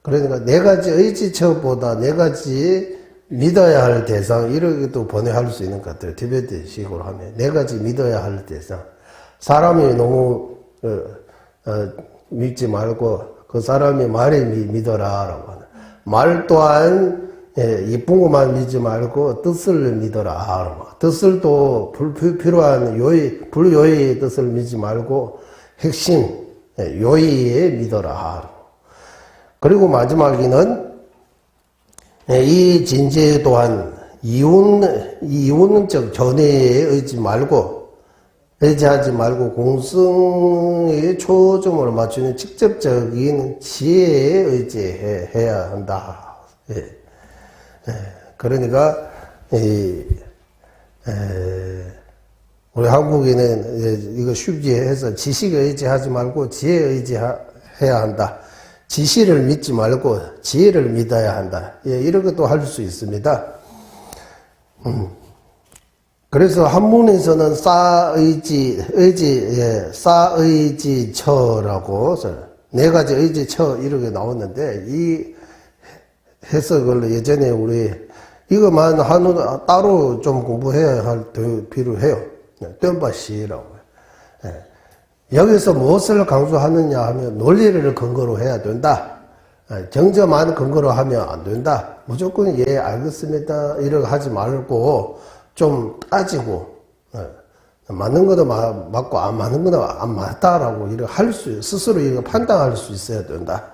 [SPEAKER 2] 그러니까 네 가지 의지처보다 네 가지 믿어야 할 대상 이렇게도 번역할 수 있는 것 같아요. 티베트식으로 하면 네 가지 믿어야 할 대상 사람이 너무 믿지 말고 그 사람이 말에 믿어라라고 하는 말 또한 이쁜 것만 믿지 말고 뜻을 믿어라. 뜻을 또 불필요한 불요의 뜻을 믿지 말고 핵심 요의에 믿어라. 그리고 마지막에는 이 진제 또한 이윤적 전해에 의지하지 말고 공성에 초점을 맞추는 직접적인 지혜에 의지해야 한다. 그러니까 우리 한국인은 이거 쉽게 해서 지식에 의지하지 말고 지혜에 의지해야 한다. 지시를 믿지 말고 지혜를 믿어야 한다. 이런 것도 할 수 있습니다. 그래서 한문에서는 싸의지처라고 네 가지 의지처 이렇게 나왔는데 이 해석을 예전에 우리 이것만 따로 좀 공부해야 할 필요해요. 똔바시라고. 여기서 무엇을 강조하느냐 하면 논리를 근거로 해야 된다. 정저만 근거로 하면 안 된다. 무조건 예 알겠습니다 이렇게 하지 말고 좀 따지고 맞는 것도 맞고 안 맞는 것도 안 맞다라고 이렇게 스스로 이거 판단할 수 있어야 된다.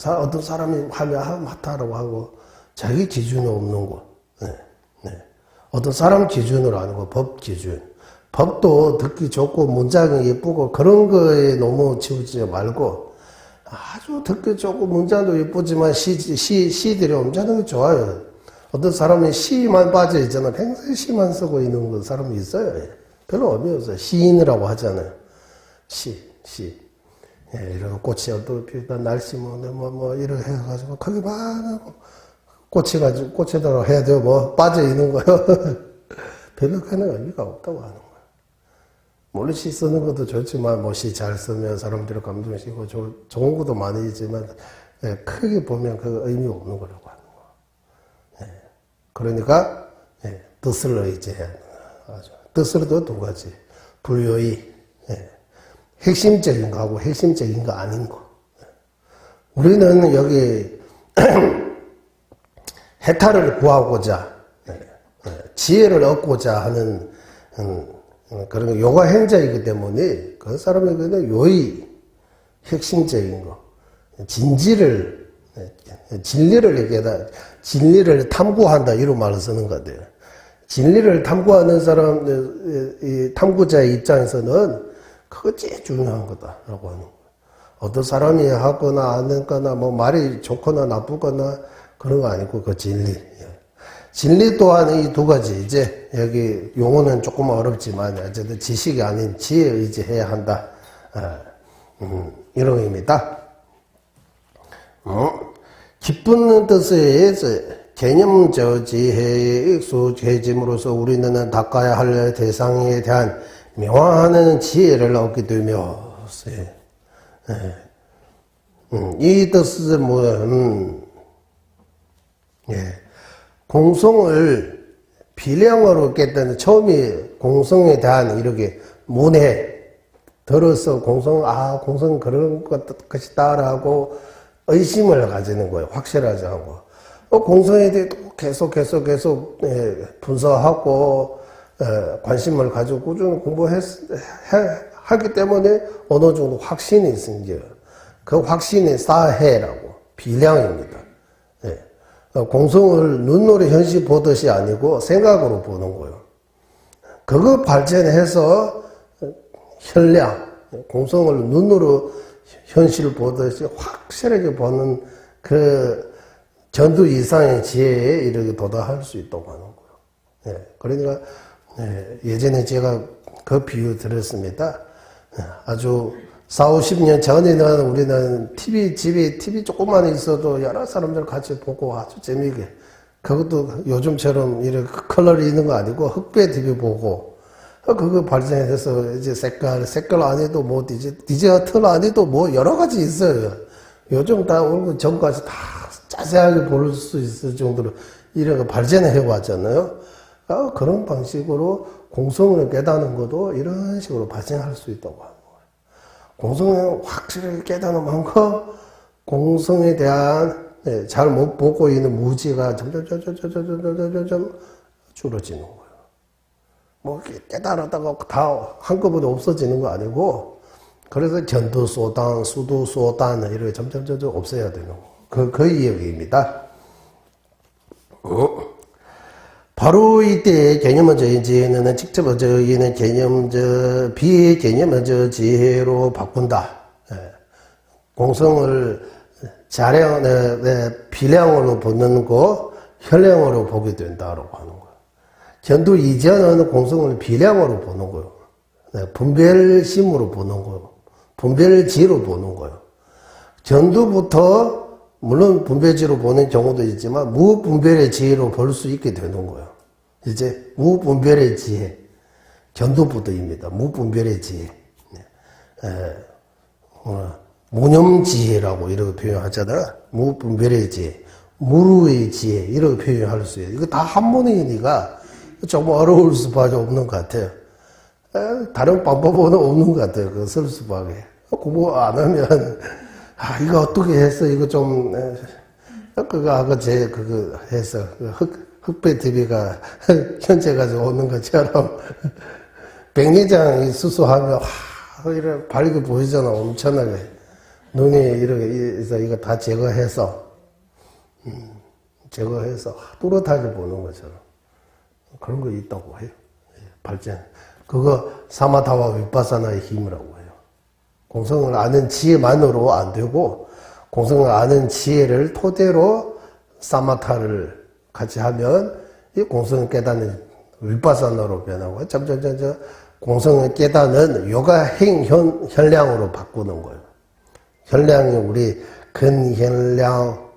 [SPEAKER 2] 어떤 사람이 하면 맞다라고 하고 자기 기준이 없는 거. 어떤 사람 기준으로 하는 거 법 기준. 법도 듣기 좋고 문장이 예쁘고 그런 거에 너무 치우치지 말고 아주 듣기 좋고 문장도 예쁘지만 시들이 엄청나게 좋아요. 어떤 사람이 시만 빠져 있잖아. 평소에 시만 쓰고 있는 사람이 있어요. 별로 없어요. 시인이라고 하잖아요. 시. 이런 꽃이 어떻게 피다 날씨 이렇게 해가지고 거기 막 꽃에다가 해야 돼요. 빠져 있는 거요. 별로 그런 의미가 없다고 하는 거예요. 물론 시 쓰는 것도 좋지만 시 잘 쓰면 사람들을 감동시키고 좋은 것도 많이 있지만 크게 보면 그 의미 없는 거라고 하는 거예요. 그러니까 뜻을 의지해야 하죠. 뜻으로도 두 가지. 불요의 핵심적인 거하고 핵심적인 거 아닌 거. 우리는 여기 해탈을 구하고자 지혜를 얻고자 하는 그런 요가 행자이기 때문에 그 사람에게는 요의 핵심적인 거 진리를 진리를 탐구한다 이런 말을 쓰는 것 같아요. 진리를 탐구하는 사람 이 탐구자의 입장에서는 그거 제일 중요한 거다라고 하는 거예요. 어떤 사람이 하거나 안 하거나 말이 좋거나 나쁘거나 그런 거 아니고 그 진리. 진리 또한 이 두 가지 이제 여기 용어는 조금 어렵지만 어쨌든 지식이 아닌 지혜에 의지해야 한다. 이런 의미다. 기쁜 뜻에 개념적 지혜에 익숙해짐으로써 우리는 닦아야 할 대상에 대한 명확한 지혜를 얻게 되며 이 뜻은 공성을 비량으로 깼다는 처음에 공성에 대한 이렇게 문해 들어서 공성 그런 것이다라고 의심을 가지는 거예요. 확실하지 않고. 공성에 대해 계속 분석하고 관심을 가지고 꾸준히 공부하기 때문에 어느 정도 확신이 생겨요. 그 확신이 사해라고 비량입니다. 공성을 눈으로 현실 보듯이 아니고 생각으로 보는 거예요. 그거 발전해서 현량, 공성을 눈으로 현실을 보듯이 확실하게 보는 그 전두 이상의 지혜에 이렇게 도달할 수 있다고 하는 거예요. 예, 그러니까 예전에 제가 그 비유 드렸습니다. 아주 40, 50년 전에는 우리는 집에 TV 조금만 있어도 여러 사람들 같이 보고 아주 재미있게, 그것도 요즘처럼 이렇게 컬러리 있는 거 아니고 흑백 TV 보고, 그거 발전해서 이제 색깔 안 해도 뭐 디지털 안 해도 뭐 여러 가지 있어요. 요즘 다 오늘 전까지 다 자세하게 볼 수 있을 정도로 이렇게 발전해 왔잖아요. 그런 방식으로 공성을 깨닫는 것도 이런 식으로 발전할 수 있다고 하는 거예요. 공성을 확실히 깨닫는 만큼 공성에 대한 잘 못 보고 있는 무지가 점점 줄어지는 거예요. 뭐 깨달았다가 다 한꺼번에 없어지는 거 아니고, 그래서 견도소단, 수도소단 이렇게 점점 없어야 되는 거. 그 이야기입니다. 바로 이때 개념은 이제는 직접 저희는 개념 비의 개념은 지혜로 바꾼다. 공성을 자량 비량으로 보는 거 현량으로 보게 된다라고 하는 거예요. 견도 이전은 공성을 비량으로 보는 거예요. 분별심으로 보는 거예요. 분별지로 보는 거예요. 견도부터 물론 분별지로 보는 경우도 있지만 무분별의 지혜로 볼 수 있게 되는 거예요. 이제 무분별의 지혜, 견도부터입니다. 무분별의 지혜, 무념지혜라고 이렇게 표현하잖아요. 무분별의 지혜, 무루의 지혜 이렇게 표현할 수 있어요. 이거 다 한문이니까 조금 어려울 수밖에 없는 것 같아요. 다른 방법은 없는 것 같아요. 그거 쓸 수밖에. 공부 안 하면 이거 어떻게 했어? 이거 좀 그거 아까 그거 해서 흑백 TV가 현재 가지고 오는 것처럼 백내장 수수하면 이렇게 밝게 보이잖아. 엄청나게 눈이 이렇게 해서 이거 다 제거해서 뚜렷하게 보는 것처럼 그런 거 있다고 해요. 발전. 그거 사마타와 위파사나의 힘이라고 해요. 공성을 아는 지혜만으로 안 되고, 공성을 아는 지혜를 토대로 사마타를 같이 하면 이 공성을 깨닫는 위파사나로 변하고, 점점 공성을 깨닫는 요가 현량으로 바꾸는 거예요. 현량이 우리 근현량,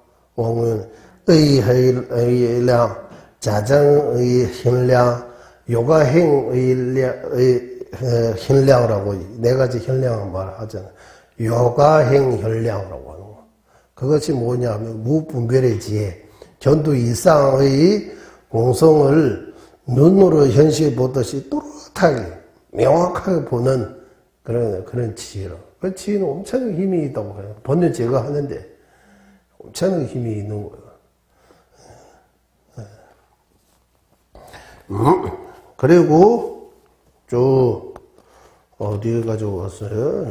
[SPEAKER 2] 의현량, 자정의 현량, 요가행의 현량이라고 네 가지 현량을 말하잖아요. 요가행 현량이라고 하는 거. 그것이 뭐냐면 무분별의 지혜, 견도 이상의 공성을 눈으로 현실 보듯이 또렷하게 명확하게 보는 그런 지혜로. 그 지혜는 엄청난 힘이 있다고 해요. 번뇌 제거하는데 엄청난 힘이 있는 거예요. 그리고 쭉 어디에 가져왔어요?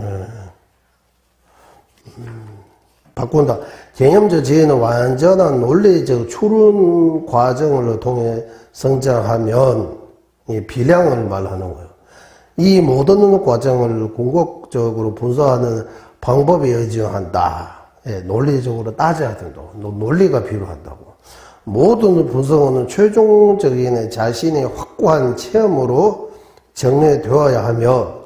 [SPEAKER 2] 바꾼다. 개념적 지혜는 완전한 논리적 추론 과정을 통해 성장하면 이 비량을 말하는 거예요. 이 모든 과정을 궁극적으로 분석하는 방법이 의지한다. 논리적으로 따져야 된다. 논리가 필요하다고. 모든 분석은 최종적인 자신의 확고한 체험으로 정리되어야 하며,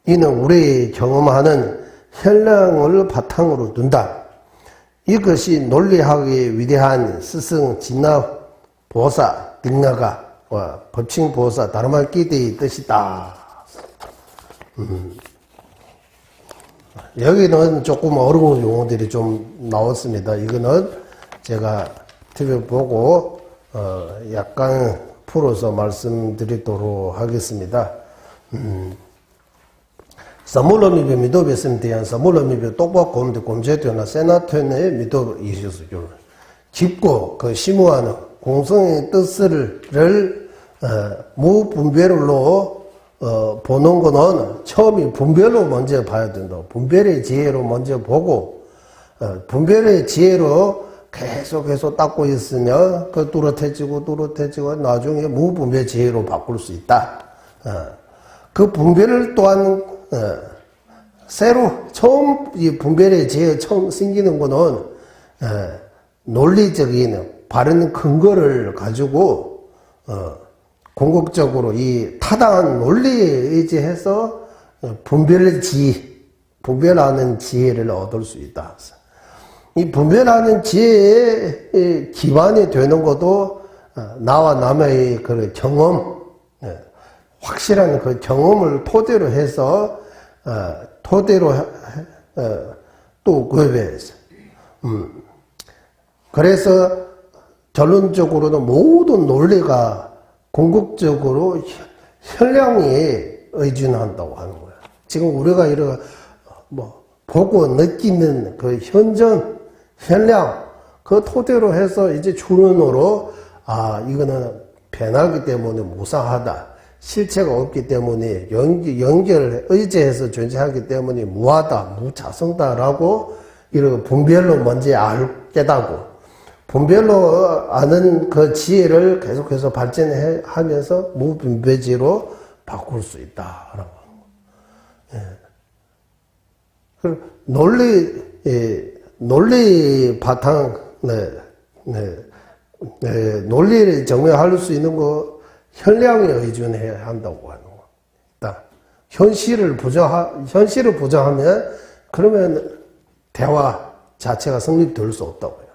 [SPEAKER 2] 이는 우리 경험하는 현량을 바탕으로 둔다. 이것이 논리학의 위대한 스승 진나보사 딩나가와 법칭보사 다르마키대의 뜻이다. 여기는 조금 어려운 용어들이 좀 나왔습니다. 이거는 제가 TV 보고 약간 풀어서 말씀드리도록 하겠습니다. 사물로미비 미도베스에 대한 사물로미비 똑바로 곰제되나 세나토네 미도 이시스죠. 깊고 그 심오한 공성의 뜻을 무분별로 보는 거는 처음에 분별로 먼저 봐야 된다. 분별의 지혜로 먼저 보고 분별의 지혜로 계속 닦고 있으면 그 뚜렷해지고 나중에 무분별 지혜로 바꿀 수 있다. 그 분별을 또한 새로 처음 이 분별의 지혜 처음 생기는 거는 논리적인 바른 근거를 가지고 궁극적으로 이 타당한 논리에 의지해서 분별하는 지혜를 얻을 수 있다. 이 분별하는 지혜의 기반이 되는 것도 나와 남의 그 경험, 확실한 그 경험을 토대로 해서 또 구별해서 그래서 결론적으로는 모든 논리가 궁극적으로 현량에 의존한다고 하는 거예요. 지금 우리가 이런 보고 느끼는 그 현량 그 토대로 해서 이제 추론으로 이거는 변하기 때문에 무상하다. 실체가 없기 때문에 연결을 의지해서 존재하기 때문에 무하다, 무자성다라고 이런 분별로 먼저 깨닫고 분별로 아는 그 지혜를 계속해서 발전하면서 무분별지로 바꿀 수 있다라고 하는 거예요. 논리 바탕, 논리를 증명할 수 있는 거 현량에 의존해야 한다고 하는 거. 현실을 부정하면 그러면 대화 자체가 성립될 수 없다고요.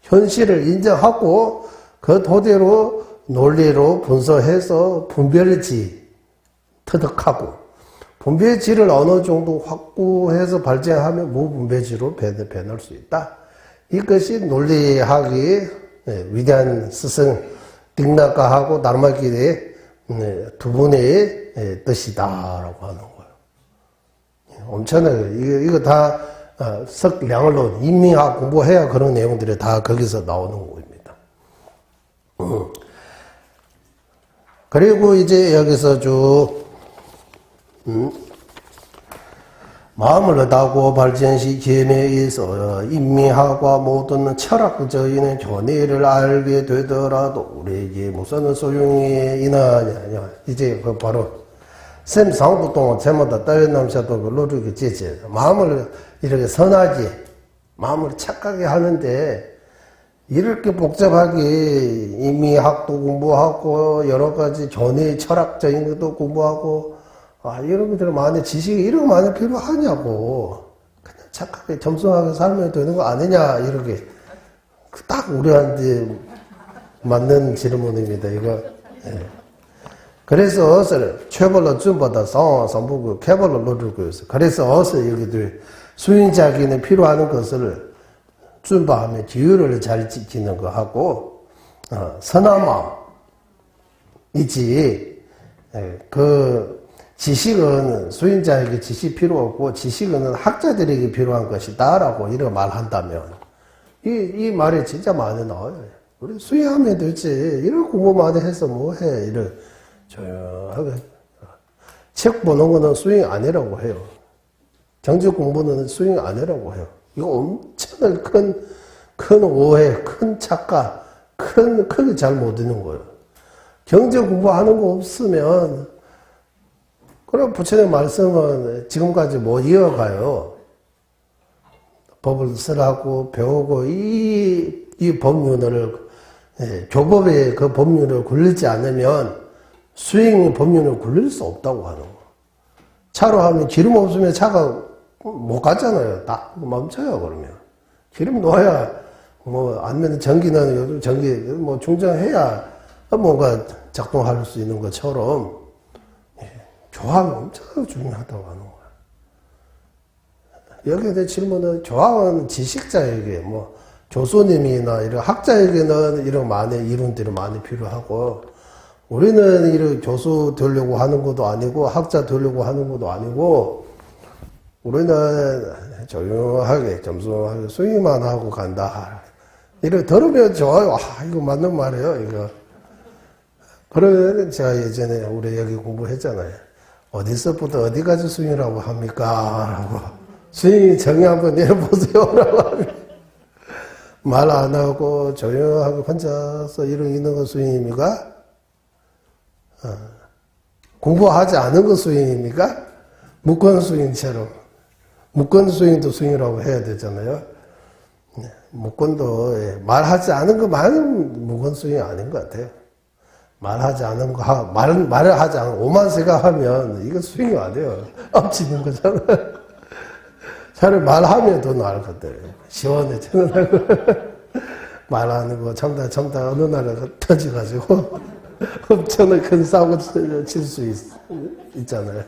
[SPEAKER 2] 현실을 인정하고 그 토대로 논리로 분석해서 분별지 터득하고 분별지를 어느 정도 확보해서 발전하면 무분별지로 변할 수 있다. 이것이 논리학의 위대한 스승 딩나카하고 나르마길의 두 분의 뜻이다라고 하는 거예요. 엄청나게 이거 다 석량론, 인민학 공부해야 그런 내용들이 다 거기서 나오는 겁니다. 그리고 이제 여기서 쭉 마음을 얻고 발전시 기회에서 인민학과 모든 철학적인 견해를 알게 되더라도 우리에게 무슨 소용이 있느냐. 이제 그 바로 샘상부동 제마다 따윈남샤도 노력이 지지. 마음을 이렇게 선하게, 마음을 착하게 하는데 이렇게 복잡하게 인민학도 공부하고 여러 가지 견해 철학적인 것도 공부하고 이런 것들 많은 지식이 이런 거 많이 필요하냐고. 그냥 착하게 겸손하게 살면 되는 거 아니냐, 이렇게. 딱 우리한테 맞는 질문입니다, 이거. 예. 그래서 최벌로 준보다 상보고 개벌로 노리고 있어. 그래서 여기들 수행자기는 필요한 것을 준바하면 기율을 잘 지키는 거 하고, 선한 마음이지, 그, 지식은 수행자에게 지식 필요 없고 지식은 학자들에게 필요한 것이다라고 이렇게 말한다면 이 말이 진짜 많이 나와요. 우리 수행하면 되지. 이런 공부 많이 해서 뭐해. 이런 조용하게 책 보는 거는 수행 아니라고 해요. 경제 공부는 수행 아니라고 해요. 이거 엄청난 큰 오해, 큰 착각, 크게 잘 못 듣는 거예요. 경제 공부하는 거 없으면 그럼 부처님 말씀은 지금까지 못 이어가요. 법을 쓰라고 배우고 이 법률을 교법의 그 법률을 굴리지 않으면 수행 법률을 굴릴 수 없다고 하는 거. 차로 하면 기름 없으면 차가 못 가잖아요. 딱 멈춰요. 그러면 기름 넣어야 아니면 전기는 요즘 전기 충전해야 뭔가 작동할 수 있는 것처럼. 조항이 엄청 중요하다고 하는 거야. 여기에 대한 질문은 조항은 지식자에게 교수님이나 이런 학자에게는 이런 많은 이론들이 많이 필요하고 우리는 이런 교수 되려고 하는 것도 아니고 학자 되려고 하는 것도 아니고 우리는 조용하게 겸손하게 수행만 하고 간다. 이걸 들으면 좋아요. 이거 맞는 말이에요. 이거. 그러면 제가 예전에 우리 여기 공부했잖아요. 어디서부터 어디까지 수행이라고 합니까? 라고. 수행 정의 한번 내려보세요. 라고 하면 말 안 하고 조용하게 혼자서 있는 거 수행입니까? 공부하지 않은 거 수행입니까? 무건 수행처럼. 무건 수행도 수행이라고 해야 되잖아요. 무건도 예, 말하지 않은 것만은 무건 수행이 아닌 것 같아요. 말하지 않은 거, 말을 하지 않은 오만 생각하면 이거 수행이 안 돼요. 엎치는 거잖아. 차라리 말하면 더 나을 것 같아요. 시원해, 천연하고. 말하는 거, 참다, 어느 날 터져가지고, 엄청나게 큰 사고 칠 수 있잖아요.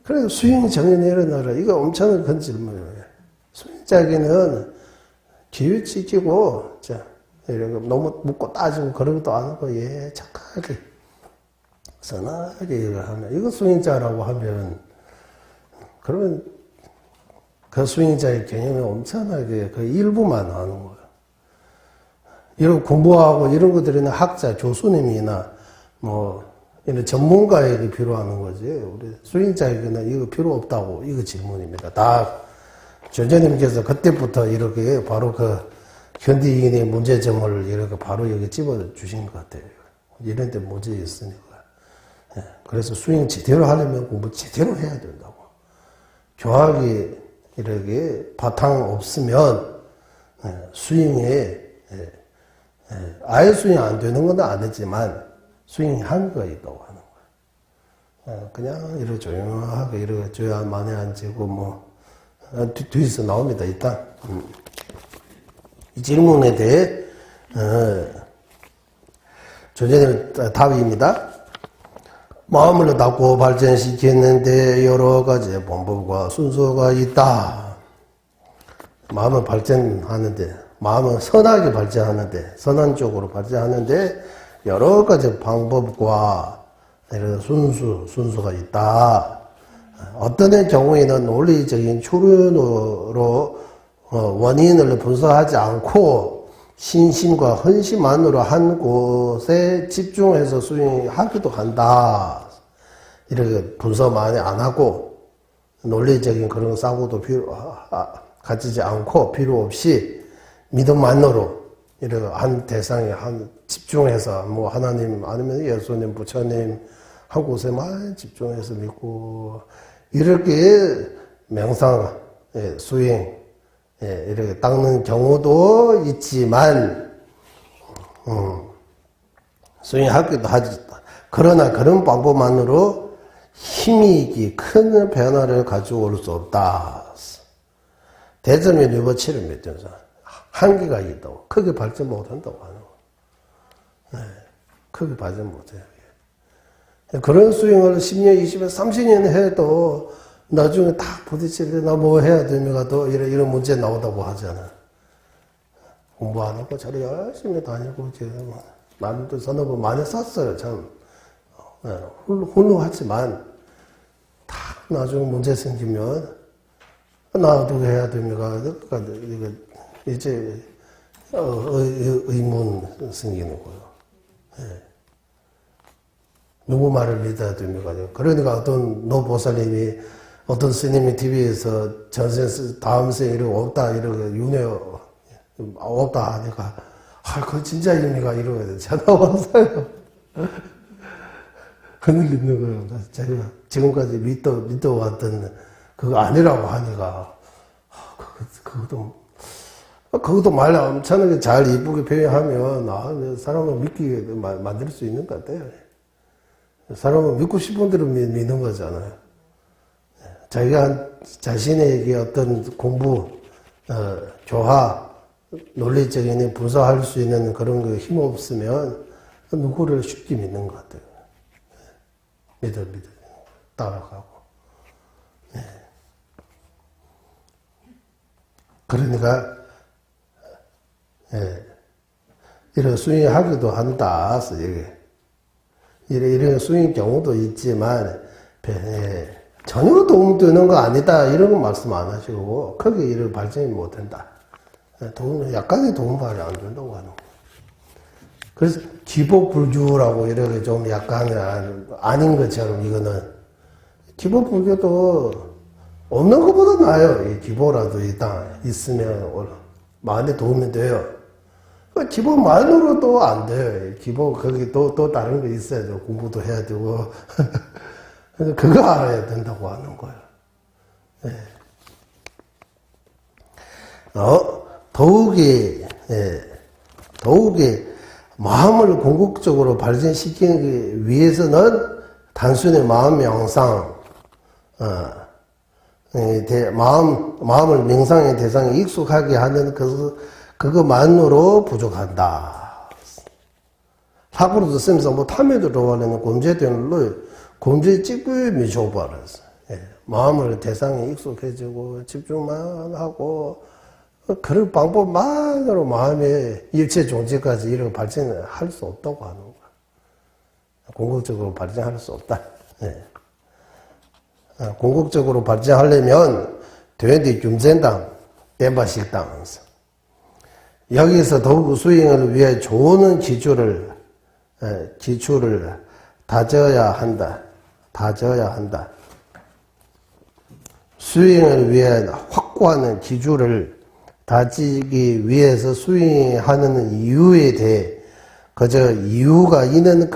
[SPEAKER 2] 그래서 수행 정연이 일어나라. 이거 엄청나게 큰 질문이에요. 수행자에게는 기회 지키고, 자, 이렇게 너무 묻고 따지고 그런 것도 안 하고, 예, 착하게, 선하게 이걸 하면, 이거 수행자라고 하면, 그러면 그 수행자의 개념이 엄청나게 그 일부만 하는 거예요. 이런 공부하고 이런 것들은 학자, 교수님이나 뭐, 이런 전문가에게 필요하는 거지. 우리 수행자에게는 이거 필요 없다고, 이거 질문입니다. 다, 조재님께서 그때부터 이렇게 바로 그 현대인의 문제점을 이렇게 바로 여기 집어 주신 것 같아요. 이런 데 문제 있으니까. 예, 그래서 수행 제대로 하려면 공부 제대로 해야 된다고. 교학이 이렇게 바탕 없으면, 수행에, 아예 수행 안 되는 건 아니지만, 수행이 한계가 있다고 하는 거예요. 그냥 이렇게 조용하게 이렇게 조용 많이 앉고 뭐 뒤에서 나옵니다. 일단 이 질문에 대해 조재님 답입니다. 마음을 닫고 발전시켰는데 여러 가지 방법과 순서가 있다. 마음을 발전하는데, 마음은 선하게 발전하는데, 선한 쪽으로 발전하는데 여러 가지 방법과 순서가 있다. 어떤 경우에는 논리적인 추론으로 원인을 분석하지 않고 신심과 헌신만으로 한 곳에 집중해서 수행하기도 한다. 이렇게 분석 많이 안 하고 논리적인 그런 사고도 가지지 않고 필요 없이 믿음만으로 이렇게 한 대상에 한 집중해서 뭐 하나님 아니면 예수님, 부처님 한 곳에만 집중해서 믿고 이렇게 명상, 수행 이렇게 닦는 경우도 있지만 수행하기도 하지. 그러나 그런 방법만으로 힘이 큰 변화를 가져올 수 없다. 대점의 리버치를 맺어서 한계가 있다고. 크게 발전 못한다고 하는 거예요. 크게 발전 못해요. 그런 수행을 10년, 20년, 30년 해도 나중에 딱 부딪힐 때 나 뭐 해야 됩니까? 또 이런 문제 나오다고 하잖아. 공부 안 하고 저를 열심히 다니고, 남도 서너 번 많이 썼어요, 참. 훌륭하지만, 딱 나중에 문제 생기면, 나 어떻게 해야 됩니까? 그러니까 이제, 의문 생기는 거예요. 누구 말을 믿어야 됩니까? 그러니까 어떤 노보살님이 어떤 스님이 TV에서 전생 다음 생 이렇게 없다 이렇게 윤회 없다 하니까 그거 진짜입니까? 이러고 전화 왔어요. 흔들리는 거예요. 제가 지금까지 믿어왔던 그거 아니라고 하니까 그것도 말 엄청나게 잘 이쁘게 표현하면 사람을 믿게 만들 수 있는 것 같아요. 사람은 믿고 싶은 대로 믿는 거잖아요. 자기가 자신에게 어떤 공부, 조화, 논리적인 분석할 수 있는 그런 거 힘 없으면 누구를 쉽게 믿는 것 같아요. 믿어, 따라가고. 그러니까, 이런 수행하기도 한다. 이런 수행 경우도 있지만, 전혀 도움되는 거 아니다. 이런 거 말씀 안 하시고, 크게 이런 발전이 못 된다. 약간의 도움발이 안 된다고 하는 거예요. 그래서 기복불교라고 이렇게 좀 약간 아닌 것처럼 이거는, 기복불교도 없는 것보다 나아요. 이 기복이라도 있으면 많이 도움이 돼요. 기복만으로도 안 돼요. 기복, 거기 또 다른 거 있어야죠. 공부도 해야 되고. 그거 알아야 된다고 하는 거예요. 더욱이 마음을 궁극적으로 발전시키기 위해서는 단순히 마음 명상, 마음을 명상의 대상에 익숙하게 하는 그것만으로 부족한다. 사고로도 쓰면서 뭐 탐에도 들어가는 곰제대로 곰제 찍고에 미쳐버렸어. 마음을 대상에 익숙해지고 집중만 하고 그럴 방법만으로 마음의 일체 존재까지 이렇게 발전을 할 수 없다고 하는 거야. 궁극적으로 발전할 수 없다. 궁극적으로 발전하려면 되는데 균젠당, 땜바식당. 여기서 더욱 수행을 위해 좋은 기초를 다져야 한다. 수행을 위해 확고한 기초를 다지기 위해서 수행하는 이유에 대해 그저 이유가 있는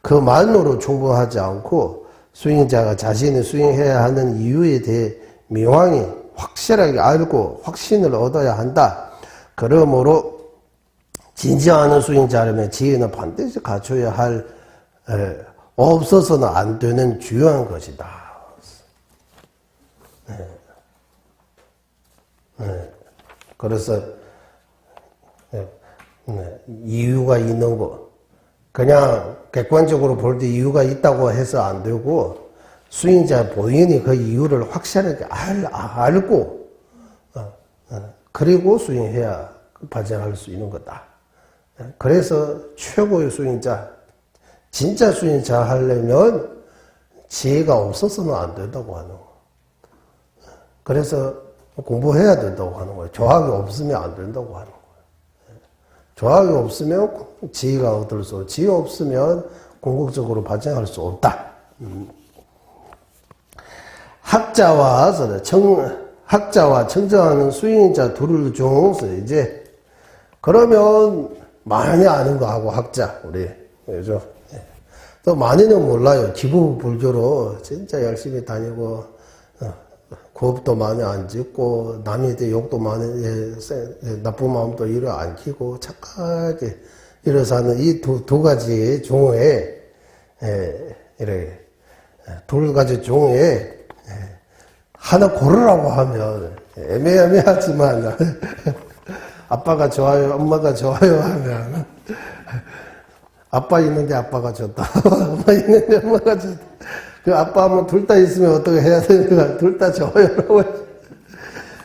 [SPEAKER 2] 그만으로 충분하지 않고 수행자가 자신이 수행해야 하는 이유에 대해 명확히 확실하게 알고 확신을 얻어야 한다. 그러므로 진지한 수행자라면 지혜는 반드시 갖춰야 할 없어서는 안 되는 중요한 것이다. 그래서 이유가 있는 거 그냥 객관적으로 볼 때 이유가 있다고 해서 안 되고 수행자 본인이 그 이유를 확실하게 알고 그리고 수행해야 발전할 수 있는 거다. 그래서 최고의 수행자, 진짜 수행자 하려면 지혜가 없어서는 안 된다고 하는 거. 그래서 공부해야 된다고 하는 거예요. 조학이 없으면 안 된다고 하는 거예요. 조학이 없으면 지혜가 얻을 수 없고, 지혜 없으면 궁극적으로 발전할 수 없다. 학자와 청정하는 수행자 둘을 중에서 이제 그러면 많이 아는 거 하고 학자 우리 그죠? 또 많이는 몰라요. 기부 불교로 진짜 열심히 다니고 고업도 많이 안 짓고 남에 대해 욕도 많이 나쁜 마음도 이래 안 키고 착하게 이래 사는 이 두 가지 중에 이렇게 두 가지 중에 하나 고르라고 하면 애매하지만 아빠가 좋아요, 엄마가 좋아요 하면 아빠 있는데 아빠가 좋다. 엄마 있는데 엄마가 좋다. 그 아빠 엄마 둘 다 있으면 어떻게 해야 되는가? 둘 다 좋아요라고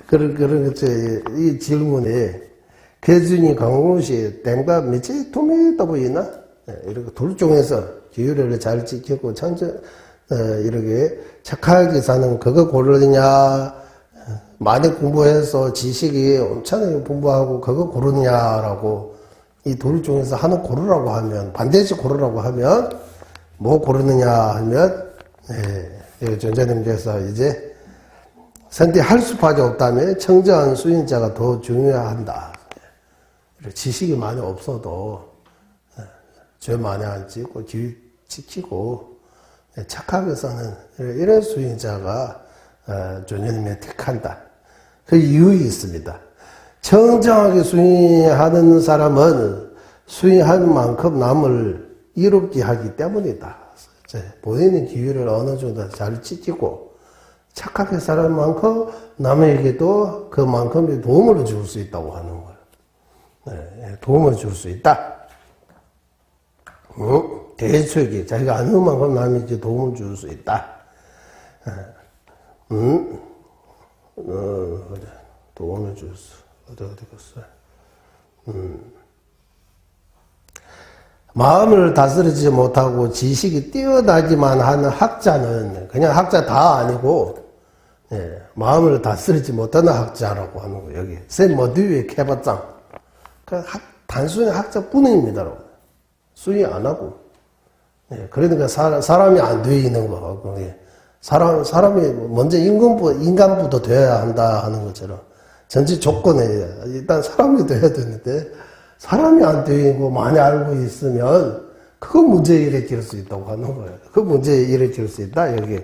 [SPEAKER 2] 그런 거지. 이 질문에 개준이 강호시 땡과 며칠 도매다 보이나? 이렇게 둘 중에서 기율을 잘 지키고 이렇게 착하게 사는 그거 고르느냐? 많이 공부해서 지식이 엄청나게 풍부하고 그거 고르느냐라고 이 둘 중에서 하나 고르라고 하면 반드시 고르라고 하면 뭐 고르느냐 하면 전자님께서 이제 선택할 수밖에 없다면 청정한 수행자가 더 중요하다. 지식이 많이 없어도 죄 많이 안 짓고 길 지키고 착하게 사는 이런 수행자가 조녀님이 택한다. 그 이유가 있습니다. 청정하게 수행하는 사람은 수행한 만큼 남을 이롭게 하기 때문이다. 본인의 기회를 어느 정도 잘 지키고 착하게 사는 만큼 남에게도 그만큼의 도움을 줄 수 있다고 하는 거예요. 도움을 줄 수 있다. 대처에게 자기가 아는 만큼 남에게 도움을 줄 수 있다. 도움을 줄 수, 어디 갔어요? 마음을 다스리지 못하고 지식이 뛰어나기만 하는 학자는 그냥 학자 다 아니고, 마음을 다스리지 못하는 학자라고 하는 거예요. 여기. 쌤 어디에 캐봤장. 단순히 학자뿐입니다. 수행 안 하고. 그러니까 사람이 안 되어 있는 거. 사람이 먼저 인간부터 되어야 한다 하는 것처럼 전체 조건에 일단 사람이 돼야 되는데 사람이 안 되고 많이 알고 있으면 그거 문제 일으킬 수 있다고 하는 거예요. 그 문제 일으킬 수 있다. 여기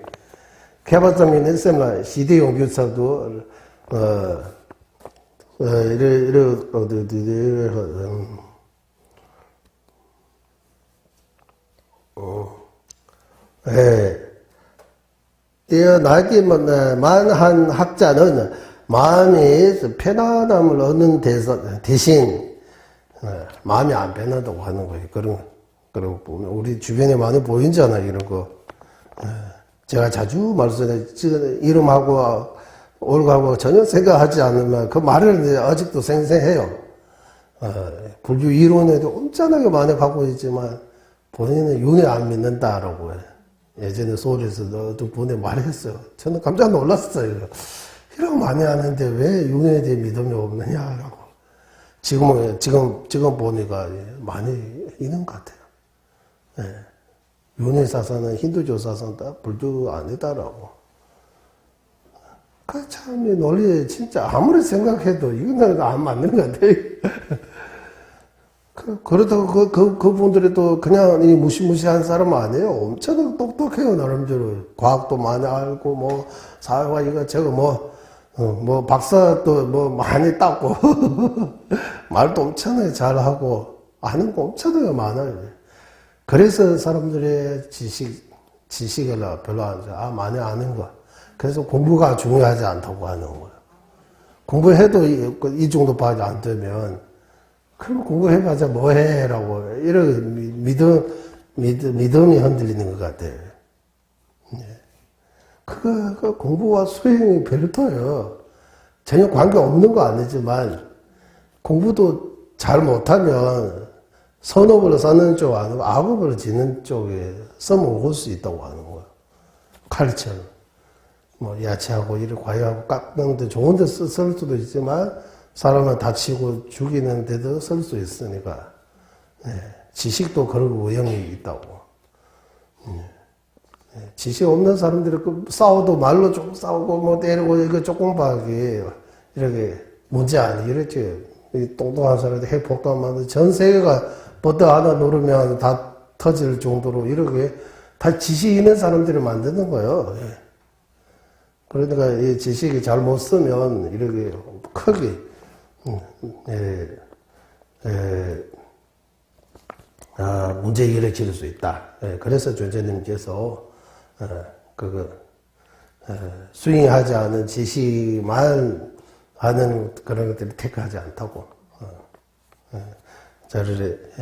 [SPEAKER 2] 개발자민 SM나 시대용 교사도 뛰어나기만 만한 학자는 마음이 편안함을 얻는 대신 마음이 안 편하다고 하는 거예요. 그런 보면 우리 주변에 많이 보이잖아요. 이런 거. 제가 자주 말씀해 이름하고 올가고 전혀 생각하지 않으면 그 말을 아직도 생생해요. 불교 이론에도 엄청나게 많이 갖고 있지만 본인은 윤회 안 믿는다라고 해요. 예전에 서울에서도 어떤 분이 말했어요. 저는 깜짝 놀랐어요. 이런 많이 하는데 왜 윤회에 대해 믿음이 없느냐라고. 지금 보니까 많이 있는 것 같아요. 윤회 사상은 힌두교 사상 다 불교 아니다라고. 그 참, 이 논리 진짜 아무리 생각해도 이건 안 맞는 것 같아요. 그렇다고 그분들이 또 그냥 이 무시무시한 사람 아니에요. 엄청 똑똑해요, 나름대로. 과학도 많이 알고, 뭐, 사회와 이거 뭐, 박사도 뭐 많이 땄고, 말도 엄청나게 잘하고, 아는 거 엄청나게 많아요. 그래서 사람들의 지식을 별로 많이 아는 거. 그래서 공부가 중요하지 않다고 하는 거예요. 공부해도 이 정도밖에 안 되면, 그럼 공부해봐자 뭐해? 라고, 이런 믿음이 흔들리는 것 같아요. 그 공부와 수행이 별도예요. 전혀 관계 없는 거 아니지만, 공부도 잘 못하면, 선업을 쌓는 쪽 아니고 악업을 지는 쪽에 써먹을 수 있다고 하는 거예요. 칼처럼. 뭐, 야채하고, 이를 과일하고 깎는데 좋은 데 쓸 수도 있지만, 사람을 다치고 죽이는 데도 쓸 수 있으니까, 지식도 그런 위험이 있다고. 지식 없는 사람들이 싸워도 말로 조금 싸우고, 뭐 때리고, 이거 조금밖에, 이렇게, 문제 아니, 이렇게, 똥똥한 사람들 핵폭탄 만들 전 세계가 버터 하나 누르면 다 터질 정도로 이렇게 다 지식 있는 사람들이 만드는 거예요. 그러니까 이 지식이 잘 못 쓰면 이렇게 크게 문제 일으킬 수 있다. 그래서 존재님께서 수행하지 않은 지식만 하는 그런 것들을 택하지 않다고. 저를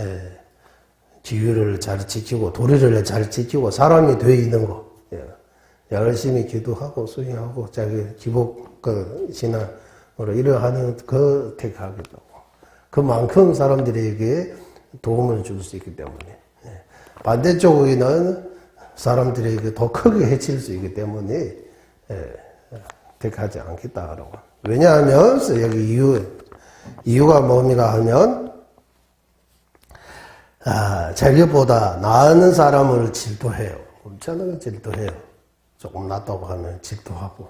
[SPEAKER 2] 지유를 잘 지키고 도리를 잘 지키고 사람이 되어 있는 거. 열심히 기도하고 수행하고 자기 기복 신앙으로 이러하는 그 택하겠다고. 그만큼 사람들에게 도움을 줄 수 있기 때문에. 반대쪽에는 사람들에게 더 크게 해칠 수 있기 때문에 택하지 않겠다라고. 왜냐하면 여기 이유가 뭡니까 하면 자기보다 나은 사람을 질투해요. 엄청나게 질투해요. 조금 낫다고 하면 질투하고.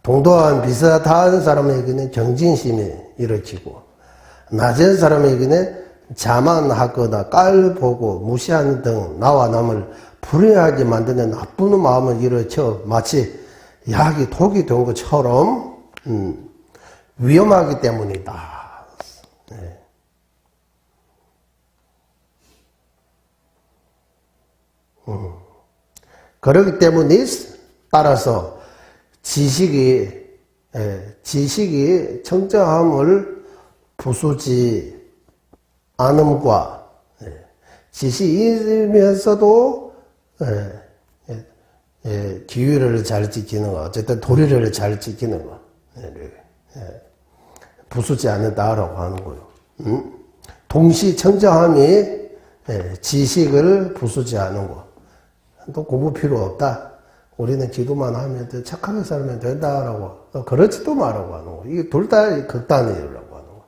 [SPEAKER 2] 동등한 비슷한 사람에게는 경진심이 일으키고, 낮은 사람에게는 자만하거나 깔보고 무시하는 등 나와 남을 불행하게 만드는 나쁜 마음을 일으켜 마치 약이 독이 된 것처럼 위험하기 때문이다. 그렇기 때문에 따라서 지식이 청정함을 부수지 않음과 지식이면서도 기율을 잘 지키는 거, 어쨌든 도리를 잘 지키는 거, 부수지 않는다라고 하는 거예요. 동시 청정함이 지식을 부수지 않은 거. 또 공부 필요 없다. 우리는 기도만 하면 착하게 살면 된다라고. 그렇지도 말라고 하는 거. 이게 둘 다 극단이라고 하는 거.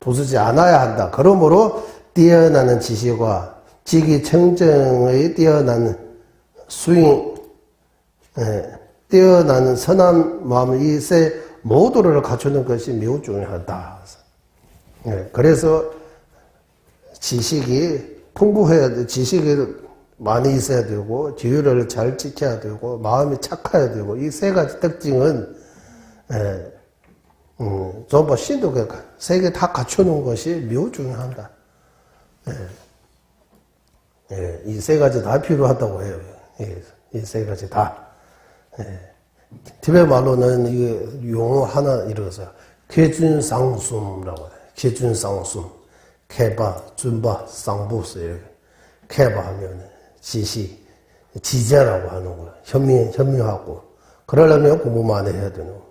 [SPEAKER 2] 부수지 않아야 한다. 그러므로 뛰어나는 지식과 지기청정의 뛰어난 수행, 뛰어나는 선한 마음, 이 세 모두를 갖추는 것이 매우 중요하다. 그래서 지식이 풍부해야 돼. 지식이 많이 있어야 되고, 지유를 잘 지켜야 되고, 마음이 착해야 되고, 이 세 가지 특징은 전부 신도 세 개 다 갖추는 것이 매우 중요하다. 이 세 가지 다 필요하다고 해요. 이 세 가지 다. 티베트 말로는 이게 용어 하나 이루어서 개준상숨이라고 해요. 개준상숨. 개바, 준바, 쌍부스 이렇게. 개바 하면 지시, 지제라고 하는 거예요. 현명하고. 그러려면 공부 많이 해야 되는 거예요.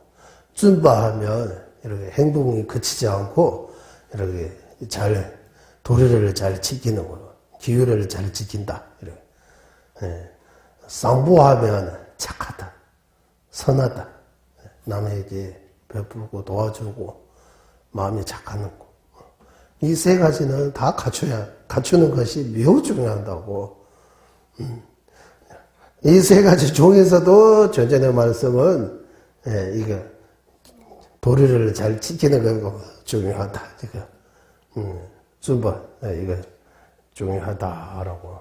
[SPEAKER 2] 준바 하면 이렇게 행동이 그치지 않고 이렇게 잘 도리를 잘 지키는 거예요. 기율을 잘 지킨다. 이렇게. 쌍부하면 착하다. 선하다. 남에게 베풀고 도와주고 마음이 착하는 거. 이 세 가지는 다 갖추는 것이 매우 중요하다고. 이 세 가지 중에서도 전전의 말씀은 이게 도리를 잘 지키는 거 중요하다. 이거 준바 이거 중요하다라고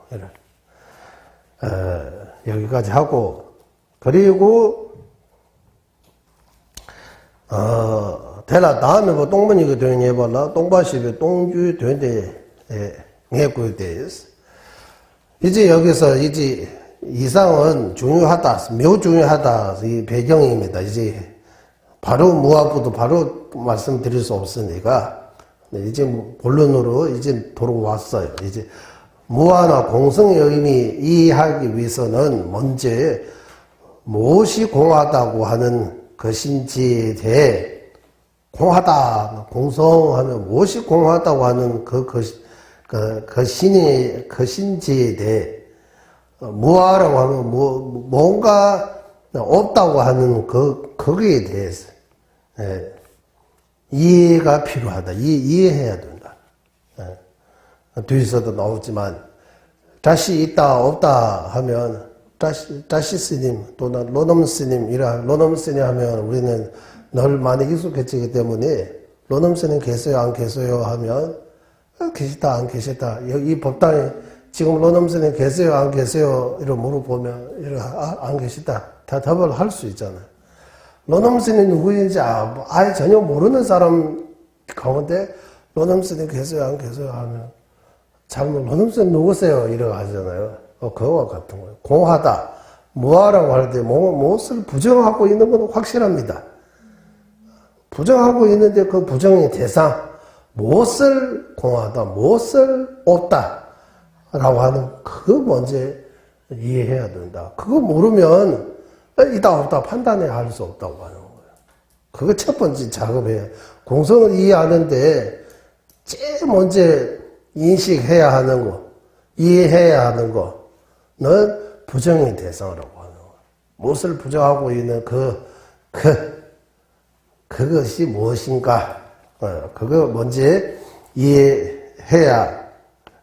[SPEAKER 2] 여기까지 하고 그리고 대라 다음에 뭐 똥문이가 되는 예발라 똥바시비 똥주 되는데 ङ에꾸에 이제 여기서 이제 이상은 중요하다 매우 중요하다 이 배경입니다. 이제 바로 무화부도 바로 말씀드릴 수 없으니까 이제 본론으로 이제 돌아왔어요. 이제 무화나 공성의 의미 이해하기 위해서는 먼저 무엇이 공하다고 하는 것인지에 대해 공하다, 공성하면 무엇이 공하다고 하는 그 신의 것인지에 대해 무하라고 하면 뭔가 없다고 하는 거기에 대해서 이해가 필요하다. 이해해야 된다. 뒤에서도 나오지만 다시 있다 없다 하면 다시 스님 또는 로놈 스님 로놈 스님 하면 우리는 늘 많이 익숙해지기 때문에 로놈 스님 계세요 안 계세요 하면 계시다 안 계시다 이 법당에 지금 로놈 스님 계세요 안 계세요 이러 물어보면 안 계시다 대답을 할 수 있잖아요. 로놈 스님 누구인지 아예 전혀 모르는 사람 가운데 로놈 스님 계세요 안 계세요 하면 잘못 로놈 스님 누구세요 이러고 하잖아요. 그거와 같은 거예요. 공하다 무하라고 할 때 무엇을 부정하고 있는 건 확실합니다. 부정하고 있는데 그 부정의 대상 무엇을 공하다 무엇을 없다 라고 하는 그거 먼저 이해해야 된다. 그거 모르면 있다 없다 판단해 할 수 없다고 하는 거예요. 그거 첫 번째 작업이에요. 공성을 이해하는데 제일 먼저 인식해야 하는 거 이해해야 하는 거는 부정의 대상이라고 하는 거예요. 무엇을 부정하고 있는 그것이 무엇인가 그거 먼저 이해해야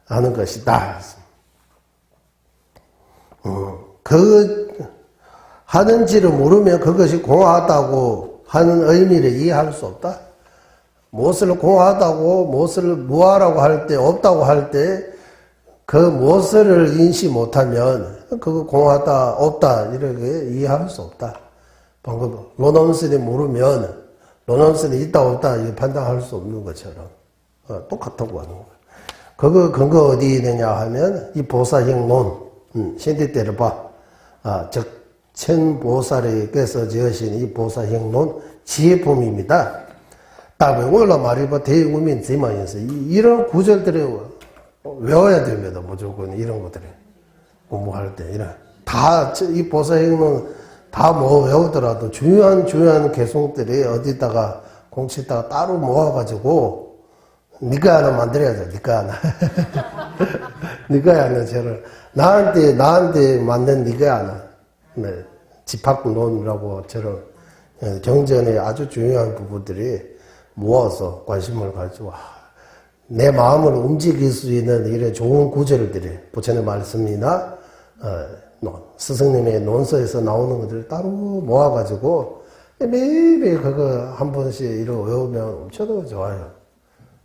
[SPEAKER 2] 하는 것이다. 하는지를 모르면 그것이 공하다고 하는 의미를 이해할 수 없다. 무엇을 공하다고 무엇을 무하라고 할 때 없다고 할 때 그 무엇을 인식 못하면 그거 공하다 없다 이렇게 이해할 수 없다. 방금 로넌스니 모르면 로넌스니 있다 없다 판단할 수 없는 것처럼 똑같다고 하는 거예요. 그거 근거 어디 있느냐 하면 이 보사행론 신디 때를 봐. 즉 천보살에게서 지으신 이 보사행론 지혜품입니다. 다음에 말해봐 대우민 제마에서 이런 구절들을 외워야 됩니다. 무조건 이런 것들을 공부할 때 이런 다 이 보사행론 다 외우더라도 중요한 개송들이 어디다가 공치다가 따로 모아가지고 니가 하나 만들어야죠. 니가 하나 니가 하나 저를 나한테 맞는 니가 하나 집합론이라고 저런 경전의 아주 중요한 부분들이 모아서 관심을 가지고 내 마음을 움직일 수 있는 이런 좋은 구절들이 부처님 말씀이나 스승님의 논서에서 나오는 것들을 따로 모아가지고 매일매일 그거 한 번씩 이렇게 외우면 엄청 좋아요.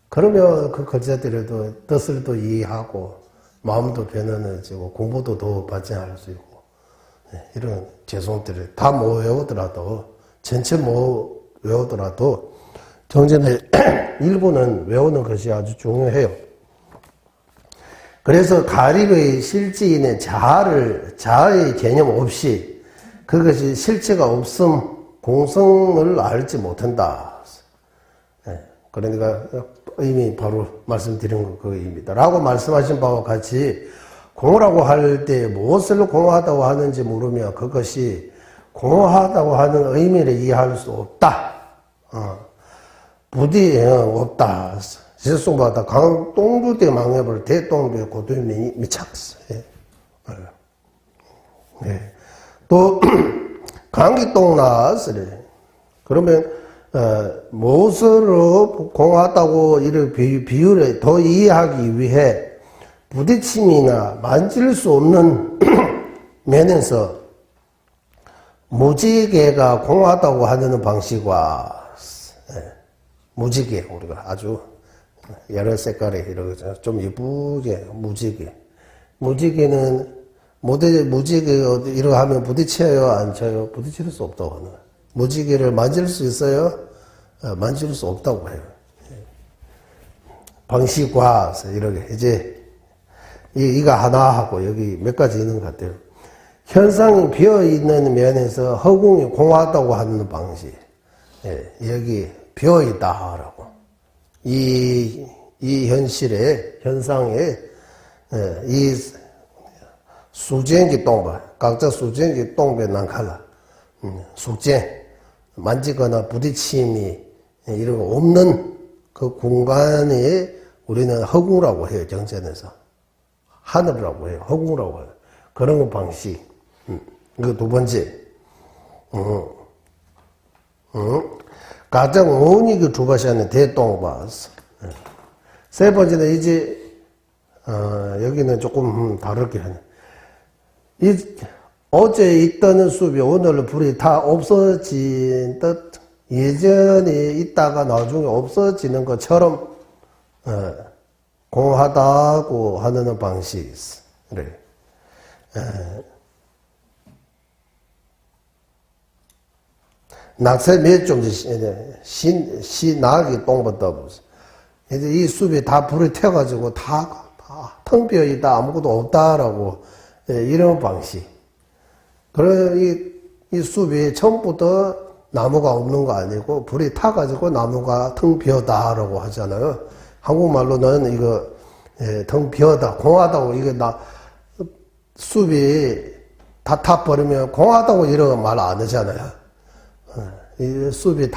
[SPEAKER 2] 그러면 그 글자들에도 뜻을 또 이해하고 마음도 편안해지고 공부도 더 발전할 수 있고 이런 재송들을 다 못 외우더라도 전체 못 외우더라도 정전의 일부는 외우는 것이 아주 중요해요. 그래서 가립의 실지인의 자아의 개념 없이 그것이 실체가 없음 공성을 알지 못한다. 그러니까 이미 바로 말씀드린 거 그거입니다. 라고 말씀하신 바와 같이 공허라고 할 때 무엇을 공허하다고 하는지 모르면 그것이 공허하다고 하는 의미를 이해할 수 없다. 부디 없다. 지속성바다 강동두대 망해볼 대동부의 고도임이 미착스. 또 강기똥나스래. 그러면 무엇으로 공허하다고 이를 비유를 더 이해하기 위해 부딪힘이나 만질 수 없는 면에서 무지개가 공허하다고 하는 방식과 무지개 우리가 아주 여러 색깔의 이렇게 좀 예쁘게 무지개는 무지개 이렇게 하면 부딪혀요 안 쳐요? 부딪힐 수 없다고 하는 거예요. 무지개를 만질 수 있어요? 만질 수 없다고 해요. 방식과 이렇게 이제 이거 하나 하고 여기 몇 가지 있는 것 같아요. 현상이 비어있는 면에서 허공이 공허하다고 하는 방식. 여기 비어있다라고. 이 현실의, 현상에, 이 수쟁기 똥배, 각자 수쟁기 똥배 난칼라. 수쟁, 만지거나 부딪힘이 이런 거 없는 그 공간에 우리는 허공이라고 해요, 정전에서. 하늘이라고 해요. 허공이라고 해요. 그런 방식. 이거 두 번째. 가장 원익이 주바시하는 대똥바스. 세 번째는 이제, 여기는 조금 다르게 하네. 어제 있던 숲이 오늘 불이 다 없어진 듯, 예전에 있다가 나중에 없어지는 것처럼, 공하다고 하는 방식이 있어. 그래. 낙세 몇 좀, 낙이 똥부터 보세요. 이제 이 숲이 다 불이 태워가지고 다 텅 비어있다, 아무것도 없다라고, 이런 방식. 그래, 이 숲이 처음부터 나무가 없는 거 아니고, 불이 타가지고 나무가 텅 비어다라고 하잖아요. 한국말로는 이거, 텅 비어다, 공하다고, 이게 숲이 다 타버리면 공하다고 이런 말 안 하잖아요. 이 숲이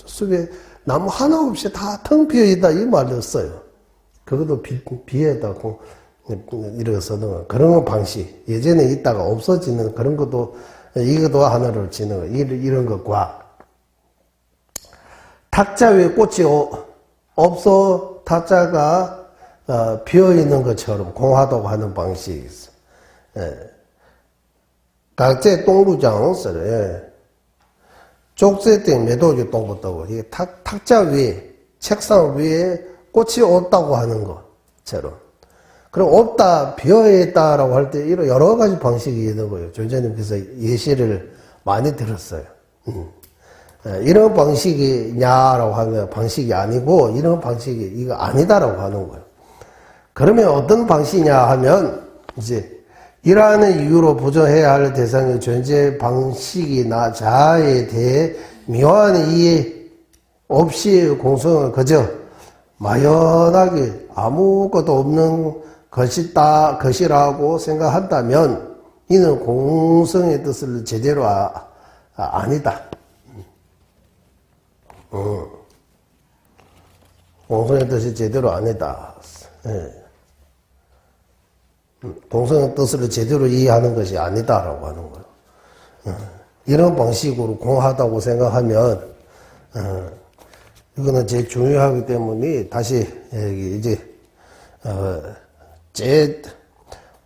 [SPEAKER 2] 숲에 나무 하나 없이 다 텅 비어있다, 이 말을 써요. 그것도 비에다, 이래서는 그런 방식. 예전에 있다가 없어지는 그런 것도, 이것도 하나를 지는 거, 이런 것과, 탁자 위에 꽃이 없어 탁자가 비어있는 것처럼 공하다고 하는 방식이 있어. 각제 똥부장을 족쇄땡 매도지 똥부다고 이게 탁자 위에 책상 위에 꽃이 없다고 하는 것처럼. 그럼 없다 비어있다라고 할 때 이런 여러 가지 방식이 있는 거예요. 존재님께서 예시를 많이 들었어요. 이런 방식이냐라고 하면 방식이 아니고 이런 방식이 이거 아니다라고 하는 거예요. 그러면 어떤 방식이냐 하면 이제 이러한 이유로 부정해야 할 대상의 존재 방식이나 자아에 대해 묘한 이해 없이 공성을 그저 막연하게 아무것도 없는 것이라고 생각한다면 이는 공성의 뜻을 제대로 아니다. 공성의 뜻이 제대로 아니다. 공성의 뜻을 제대로 이해하는 것이 아니다라고 하는 거예요. 이런 방식으로 공하다고 생각하면 이거는 제일 중요하기 때문에 다시 이제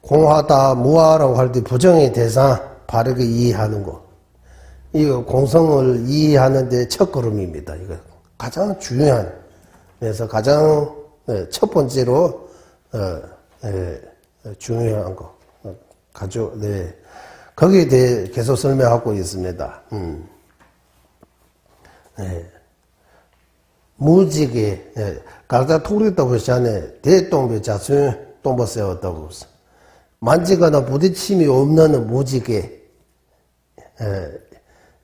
[SPEAKER 2] 공하다 무하라고 할 때 부정의 대상 바르게 이해하는 거. 이거 공성을 이해하는데 첫걸음입니다. 이거 가장 중요한. 그래서 가장 첫 번째로 중요한 거 거기에 대해 계속 설명하고 있습니다. 무지개, 예, 각자 토리다고 시안에 대동배 자순 동보 세웠다고 했어. 만지거나 부딪힘이 없는 무지개, 예,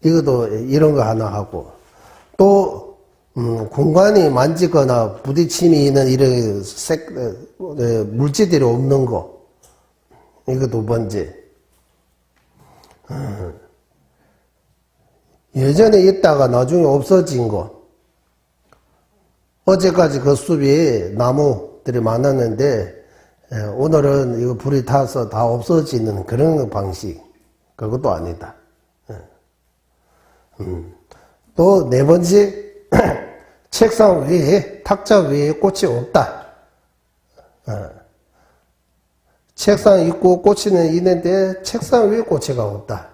[SPEAKER 2] 이것도 이런 거 하나 하고, 또, 공간이 만지거나 부딪힘이 있는 이런 물질들이 없는 거, 이거 두 번째. 예전에 있다가 나중에 없어진 거. 어제까지 그 숲이 나무들이 많았는데, 오늘은 이거 불이 타서 다 없어지는 그런 방식. 그것도 아니다. 또 네 번째, 책상 위에, 탁자 위에 꽃이 없다. 책상 있고 꽃이는 있는데 책상 위에 꽃이가 없다.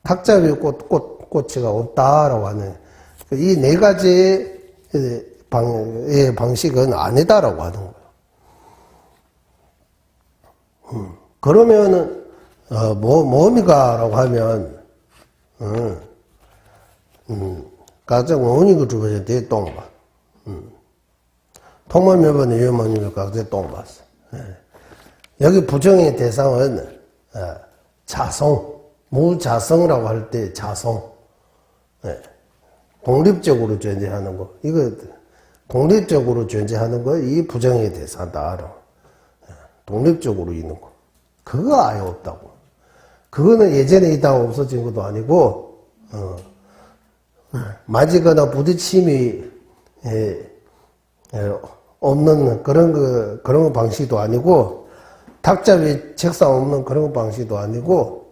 [SPEAKER 2] 탁자 위에 꽃이가 없다라고 하는 이 네 가지 방식은 아니다라고 하는 거예요. 그러면은 뭡니까라고 하면 가장 원인을 주어야 돼 똥바. 통만 몇 번에 위험하니까 각자 똥봤어. 여기 부정의 대상은 자성, 무자성이라고 할 때 자성, 독립적으로 존재하는 거. 이거 독립적으로 존재하는 거 이 부정의 대상다. 알아. 독립적으로 있는 거. 그거 아예 없다고. 그거는 예전에 있다가 없어진 것도 아니고 맞이거나 부딪힘이 없는 그런 방식도 아니고, 탁자 위 책상 없는 그런 방식도 아니고,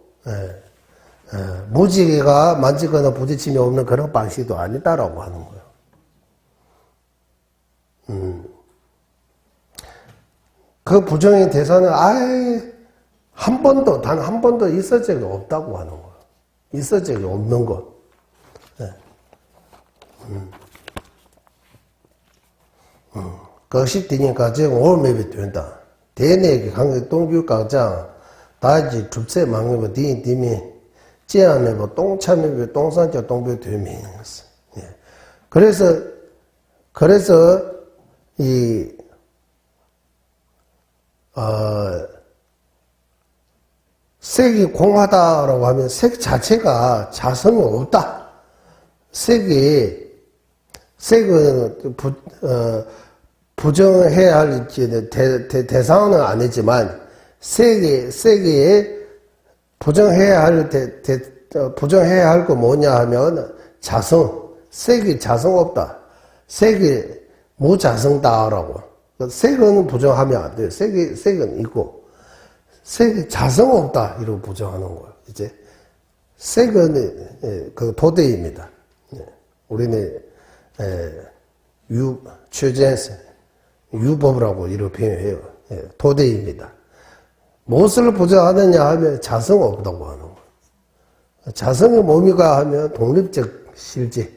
[SPEAKER 2] 무지개가 만지거나 부딪힘이 없는 그런 방식도 아니다라고 하는 거예요. 그 부정의 대사는 아예 단 한 번도 있을 적이 없다고 하는 거예요. 있을 적이 없는 것. 그것이 되니까 지금 올매비 된다. 대내기 강의 동규강장 다지 줍세 망해버 디미 제안해버 똥참해버 똥산자 동배 되면서. 그래서 색이 공하다라고 하면 색 자체가 자성이 없다. 색은 부정해야 할 대상은 아니지만 색이 부정해야 할 거 뭐냐 하면 자성. 색이 자성 없다. 색이 무자성다라고. 색은 부정하면 안 돼요. 색은 있고 색이 자성 없다 이러고 부정하는 거예요. 이제 색은 그 도대입니다. 우리는 유법이라고 이렇게 표현해요. 도대입니다. 무엇을 부정하느냐 하면 자성 없다고 하는 거예요. 자성이 뭡니까 하면 독립적 실제.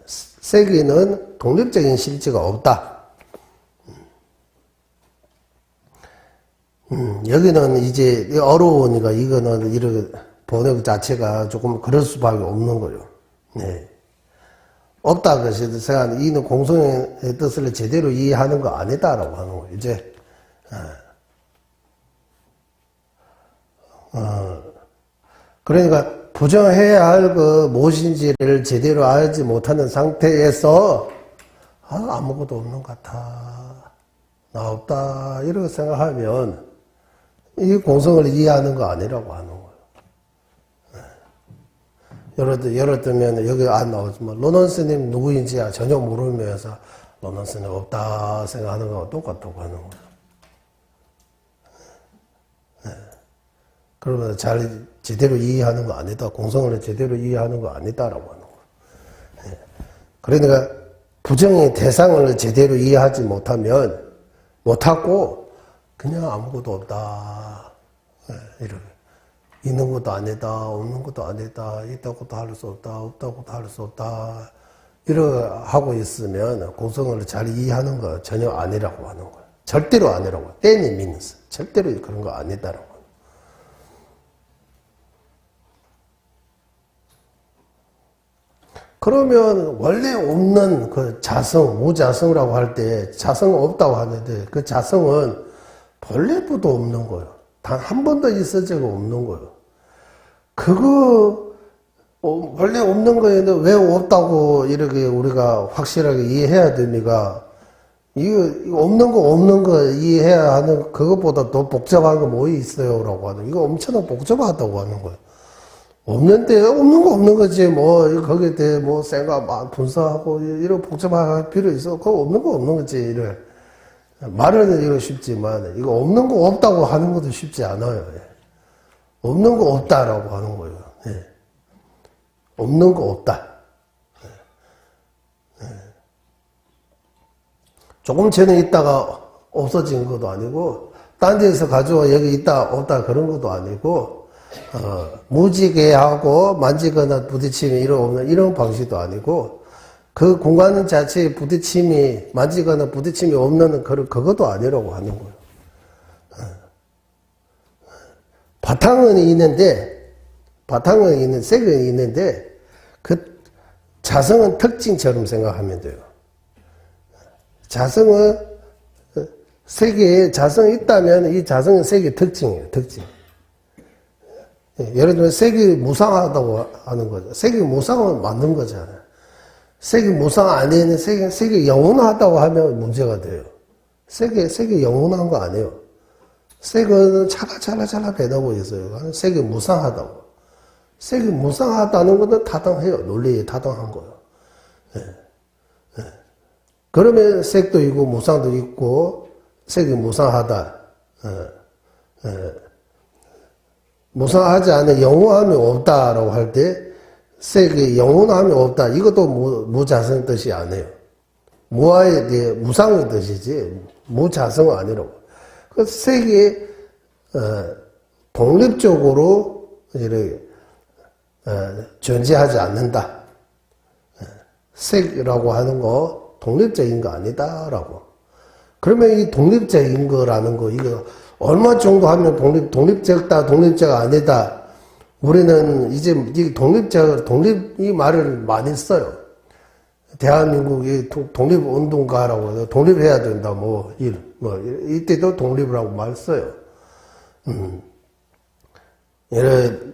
[SPEAKER 2] 색에는 독립적인 실제가 없다. 여기는 이제 어려우니까 이거는 이렇게 번역 자체가 조금 그럴 수밖에 없는 거예요. 없다 그래서 제가 이는 공성의 뜻을 제대로 이해하는 거 아니다라고 하는 거예요. 이제 그러니까 부정해야 할 그 무엇인지를 제대로 알지 못하는 상태에서 아무것도 없는 것 같아. 나 없다. 이렇게 생각하면 이 공성을 이해하는 거 아니라고 하는 거예요. 예를 들면 여기 안 나오지만 로넌 스님 누구인지 전혀 모르면서 로넌 스님 없다 생각하는 거하고 똑같다고 하는 거예요. 그러면 제대로 이해하는 거 아니다. 공성을 제대로 이해하는 거 아니다라고 하는 거예요. 그러니까 부정의 대상을 제대로 이해하지 못하고 그냥 아무것도 없다. 이렇게. 있는 것도 아니다. 없는 것도 아니다. 있다고도 할 수 없다. 없다고도 할 수 없다. 이렇게 하고 있으면 공성을 잘 이해하는 거 전혀 아니라고 하는 거예요. 절대로 아니라고. 떼니 미는스. 절대로 그런 거 아니다라고. 그러면 원래 없는 그 자성, 무자성이라고 할 때 자성은 없다고 하는데 그 자성은 본래부터 없는 거예요. 단 한 번도 있을 적이 없는 거예요. 그거 원래 없는 거에는 왜 없다고 이렇게 우리가 확실하게 이해해야 됩니까? 이거 없는 거 이해해야 하는 그것보다 더 복잡한 거 뭐 있어요? 라고 하는 이거 엄청나게 복잡하다고 하는 거예요. 없는데 없는 거지 뭐 거기에 대해 뭐 생각 막 분석하고 이런 복잡할 필요 있어. 그거 없는 거지 이래. 말은 이거 쉽지만 이거 없는 거 없다고 하는 것도 쉽지 않아요. 예. 없는 거 없다라고 하는 거예요. 예. 없는 거 없다. 예. 조금 전에 있다가 없어진 것도 아니고 딴 데서 가져와 여기 있다 없다 그런 것도 아니고 무지개하고 만지거나 부딪힘이 이런 방식도 아니고 그 공간 자체에 부딪힘이 만지거나 부딪힘이 없는 그것도 아니라고 하는 거예요. 바탕은 있는데 색은 있는데 그 자성은 특징처럼 생각하면 돼요. 자성은 색에 자성이 있다면 이 자성은 색의 특징이에요. 특징. 예를 들면 색이 무상하다고 하는 거죠. 색이 무상은 맞는 거잖아요. 색이 무상 아니면 색이 영원하다고 하면 문제가 돼요. 색이 영원한 거 아니에요. 색은 찰나찰나 변하고 있어요. 색이 무상하다고. 색이 무상하다는 것은 타당해요. 논리에 타당한 거예요. 예. 예. 그러면 색도 있고 무상도 있고 색이 무상하다. 예. 예. 무상하지 않은 영원함이 없다라고 할 때 색이 영원함이 없다. 이것도 무자성 뜻이 아니에요. 무아의 대해 무상의 뜻이지 무자성은 아니라고. 그 색이 독립적으로 이렇게 존재하지 않는다. 색이라고 하는 거 독립적인 거 아니다라고. 그러면 이 독립적인 거라는 거 이거 얼마 정도 하면 독립적다, 독립적 아니다. 우리는 이제 이 독립 이 말을 많이 써요. 대한민국이 독립운동가라고 해서 독립해야 된다, 이때도 독립이라고 말 써요.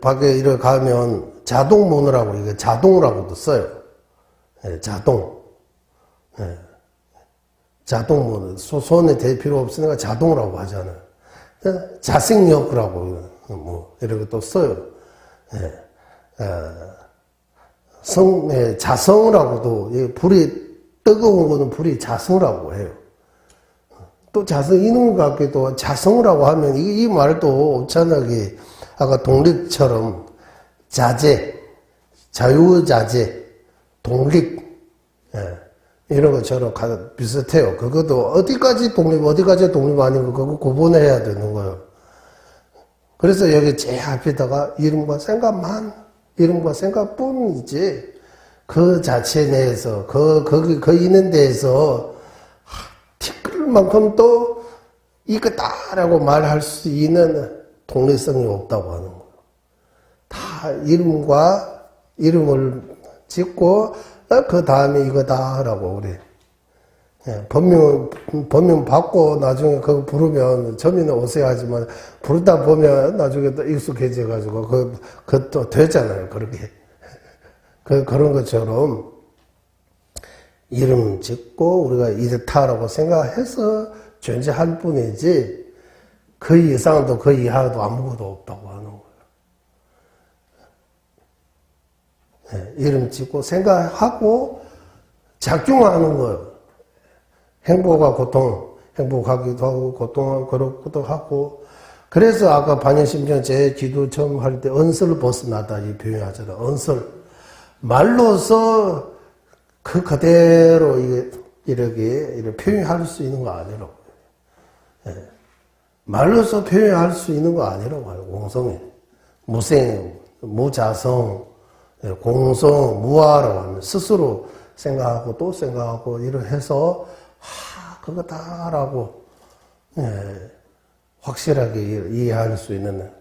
[SPEAKER 2] 밖에 이래 가면 자동문이라고, 이게 자동이라고도 써요. 예, 자동. 예. 자동문. 손에 댈 필요 없으니까 자동이라고 하잖아요. 자생력이라고, 이렇게 또 써요. 예. 자성이라고도, 불이, 뜨거운 거는 불이 자성이라고 해요. 또 자성 있는 것 같기도 자성이라고 하면, 이 말도 엄청나게, 아까 독립처럼, 자제, 자유자재, 독립, 예. 이런 것처럼 비슷해요. 그것도 어디까지 독립 아니고 그거 구분해야 되는 거예요. 그래서 여기 제일 앞에다가 이름과 생각뿐이지 그 자체 내에서 그 있는 데에서 티끌 만큼 또 이거다라고 말할 수 있는 독립성이 없다고 하는 거예요. 다 이름을 짓고 그 다음에 이거다라고 우리 법명 받고 나중에 그거 부르면 처음에는 어색하지만 부르다 보면 나중에 또 익숙해져가지고 그것도 되잖아요. 그렇게 그런 것처럼 이름 짓고 우리가 이렇다라고 생각해서 존재할 뿐이지 그 이상도 그 이하도 아무것도 없다고 하는 거예요. 이름 짓고 생각하고 작용하는 거예요. 행복과 고통, 행복하기도 하고 고통은 그렇기도 하고 그래서 아까 반야심전 제 기도 처음 할 때 언설 벗어나다 이 표현하잖아요. 언설 말로서 그 그대로 이렇게 표현할 수 있는 거 아니라고. 말로서 표현할 수 있는 거 아니라고 해요. 공성이 무생, 무자성, 공성, 무아라고 하면 스스로 생각하고 또 생각하고 이렇게 해서 그거다라고 확실하게 이해할 수 있는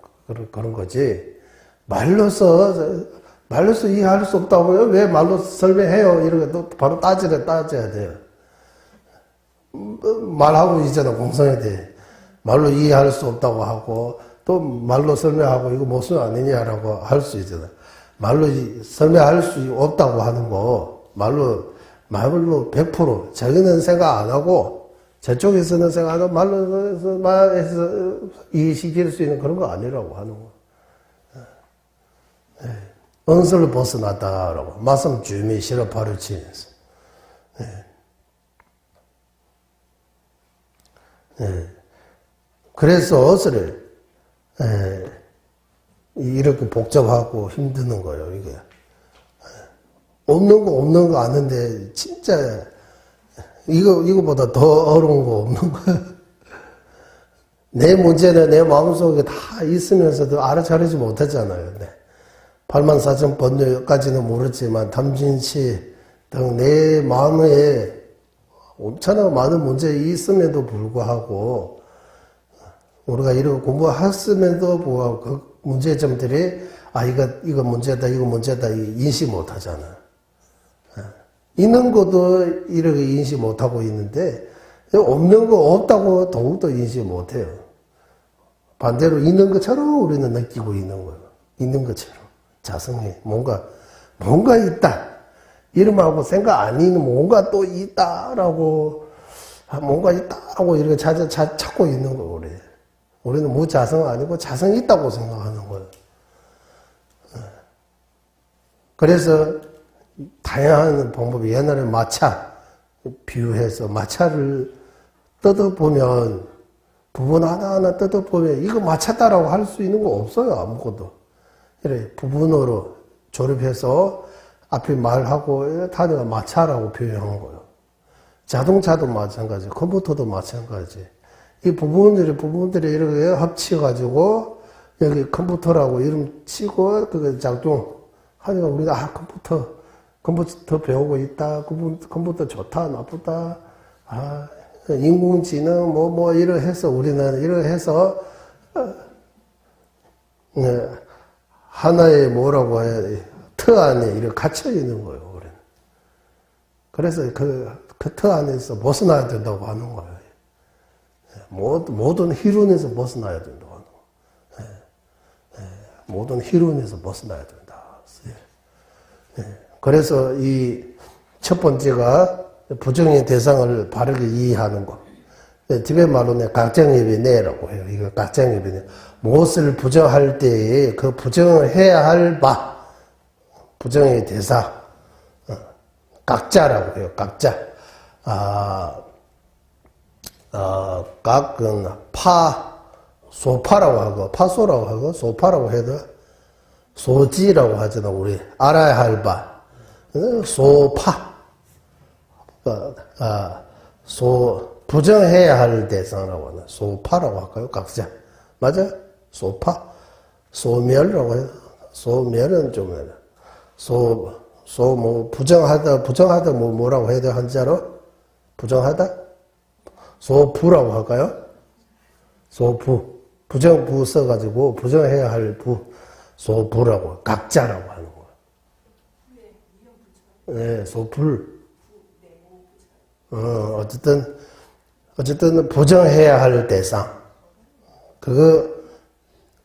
[SPEAKER 2] 그런 거지 말로서 말로서 이해할 수 없다고 왜 말로 설명해요? 이렇게 또 바로 따져야 돼요. 말하고 있잖아, 공성에 말로 이해할 수 없다고 하고, 또 말로 설명하고, 이거 무슨 아니냐라고 할 수 있잖아. 말로 설명할 수 없다고 하는 거, 말로 100% 자기는 생각 안 하고, 저쪽에서는 생각 안 하고, 말로서 이해시킬 수 있는 그런 거 아니라고 하는 거. 언설을 벗어났다라고. 말씀 주미 싫어 파르치면서. 그래서 어설을, 이렇게 복잡하고 힘드는 거예요, 이게. 없는 거 아는데, 진짜, 이거보다 더 어려운 거 없는 거야. 내 문제는 내 마음속에 다 있으면서도 알아차리지 못했잖아요, 근데. 84,000 번뇌까지는 모르지만, 탐진치 등 내 마음에 엄청나게 많은 문제 있음에도 불구하고, 우리가 이런 공부했음에도 불구하고, 그 문제점들이, 이거 문제다, 인식 못 하잖아. 있는 것도 이렇게 인식 못 하고 있는데, 없는 거 없다고 더욱더 인식 못 해요. 반대로 있는 것처럼 우리는 느끼고 있는 거예요. 있는 것처럼. 자성이. 뭔가 있다. 이름하고 생각 아닌 뭔가 또 있다라고, 뭔가 있다라고 이렇게 찾고 있는 거예요, 우리. 우리는 무자성 아니고 자성이 있다고 생각하는 거예요. 그래서 다양한 방법이 옛날에 마차 비유해서 마차를 뜯어보면 부분 하나하나 뜯어보면 이거 마차다라고 할 수 있는 거 없어요. 아무것도. 이래 부분으로 조립해서 앞에 말하고 다녀가 마차라고 표현한 거예요. 자동차도 마찬가지, 컴퓨터도 마찬가지. 이 부분들이 이렇게 합쳐가지고 여기 컴퓨터라고 이름 치고 그게 작동하니까 우리가 컴퓨터 배우고 있다. 컴퓨터 좋다, 나쁘다. 인공지능 이러 해서 우리는 이러 해서 하나의 뭐라고 해야 돼? 터 안에 이렇게 갇혀 있는 거예요, 우리는. 그래서 그 터 안에서 벗어나야 된다고 하는 거예요. 모든 희론에서 벗어나야 된다고 하는 거예요. 모든 희론에서 벗어나야 된다. 그래서 이 첫 번째가 부정의 대상을 바르게 이해하는 것. 티베트 말로는 각장예비네라고 해요. 이거 각장예비네. 무엇을 부정할 때에 그 부정을 해야 할 부정의 대상. 각자라고 해요. 각자. 각은 소파라고 하고, 파소라고 하고, 소파라고 해도, 소지라고 하잖아, 우리. 알아야 할 바. 소파. 부정해야 할 대상이라고 하나. 소파라고 할까요? 각자. 맞아? 소파. 소멸이라고 해요. 소멸은 좀, 부정하다, 뭐라고 해야 돼, 한자로? 부정하다? 소부라고 할까요? 소부. 부정부 써가지고, 부정해야 할 소부라고, 각자라고 하는 거예요. 네, 소불. 어쨌든 부정해야 할 대상. 그거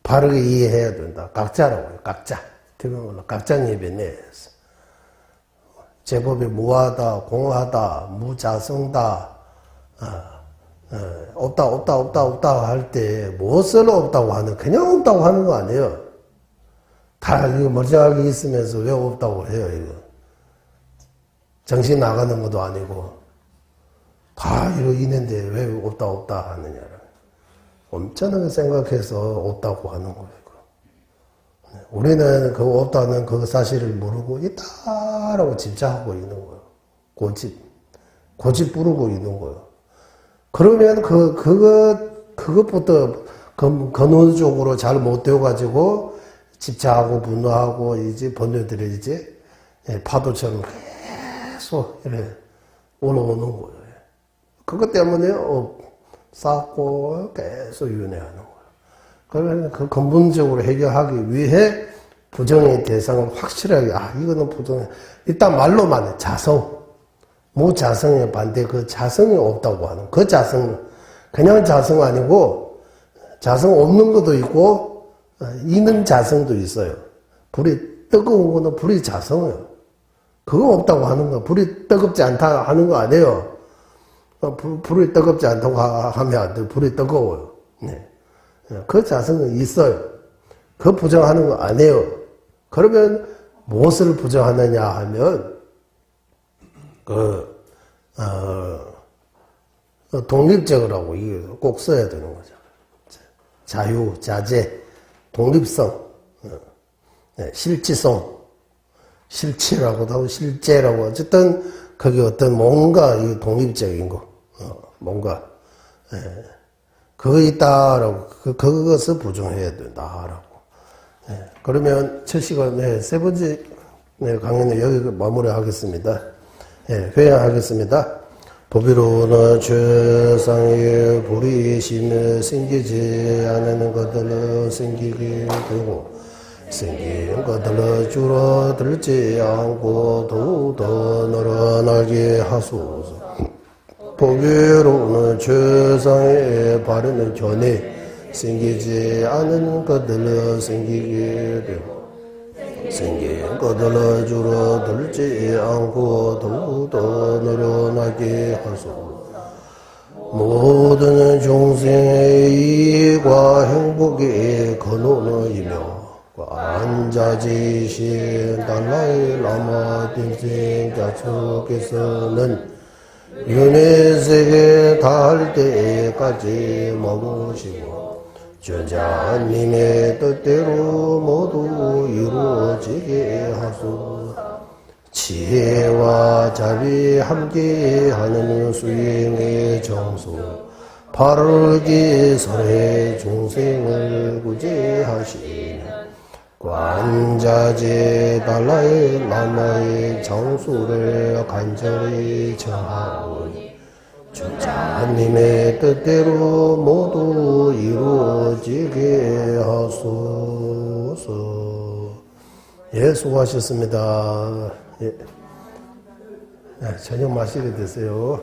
[SPEAKER 2] 바르게 이해해야 된다. 각자라고 해요. 각자. 각자예배네. 제법이 무하다, 공하다, 무자성다, 없다 할 때 무엇을 없다고 하는, 그냥 없다고 하는 거 아니에요. 다 이거 멀쩡하게 있으면서 왜 없다고 해요, 이거. 정신 나가는 것도 아니고. 다 이러고 있는데 왜 없다 하느냐. 엄청나게 생각해서 없다고 하는 거예요. 우리는 그 없다는 그 사실을 모르고 있다라고 집착하고 있는 거예요. 고집 부르고 있는 거예요. 그러면 그것부터 근원적으로 잘 못 되어가지고 집착하고 분노하고 이제 번뇌들이 이제 파도처럼 계속 이렇게 올라오는 거예요. 그것 때문에 쌓고 계속 윤회하는 거예요. 그러면 그 근본적으로 해결하기 위해 부정의 대상을 확실하게, 이거는 부정해. 일단 말로만 해. 자성. 무자성의 반대, 그 자성이 없다고 하는, 그 자성, 그냥 자성 아니고, 자성 없는 것도 있고, 있는 자성도 있어요. 불이 뜨거운 거는 불이 자성이에요. 그거 없다고 하는 거, 불이 뜨겁지 않다 하는 거 아니에요. 불이 뜨겁지 않다고 하면 안 돼요. 불이 뜨거워요. 네. 그 자성은 있어요. 그 부정하는 거 아니에요. 그러면 무엇을 부정하느냐 하면, 독립적이라고 이게 꼭 써야 되는 거죠. 자유, 자재, 독립성, 실지성, 실치라고도 하고 실제라고 어쨌든 그게 어떤 뭔가 이 독립적인 거, 뭔가 그거 있다라고 그것을 부정해야 된다라고. 그러면 첫 시간에 세 번째 강의는 여기 마무리하겠습니다. 회양하겠습니다. 법의로는 최상의 불이 심해 생기지 않는 것들은 생기게 되고 생긴 것들은 줄어들지 않고 더욱더 늘어나게 하소서. 법의로는 최상의 바르는 견해 생기지 않은 것들은 생기게 되고 생긴 것들은 줄어들지 않고 더욱더 늘어나게 하소서. 모든 종생의 이익과 행복의 근원이며 관자지신 달라이 라마 딩생 자축께서는 윤회세계 닿을 때까지 머무시고 저자님의 뜻대로 모두 이루어지게 하소서. 지혜와 자비 함께하는 수행의 정수 바르게 설해 중생을 구제하시는 관자재 달라이 라마의 장수를 간절히 청하오니 주자님의 뜻대로 모두 이루어지게 하소서. 수고하셨습니다. 저녁 마시게 되세요.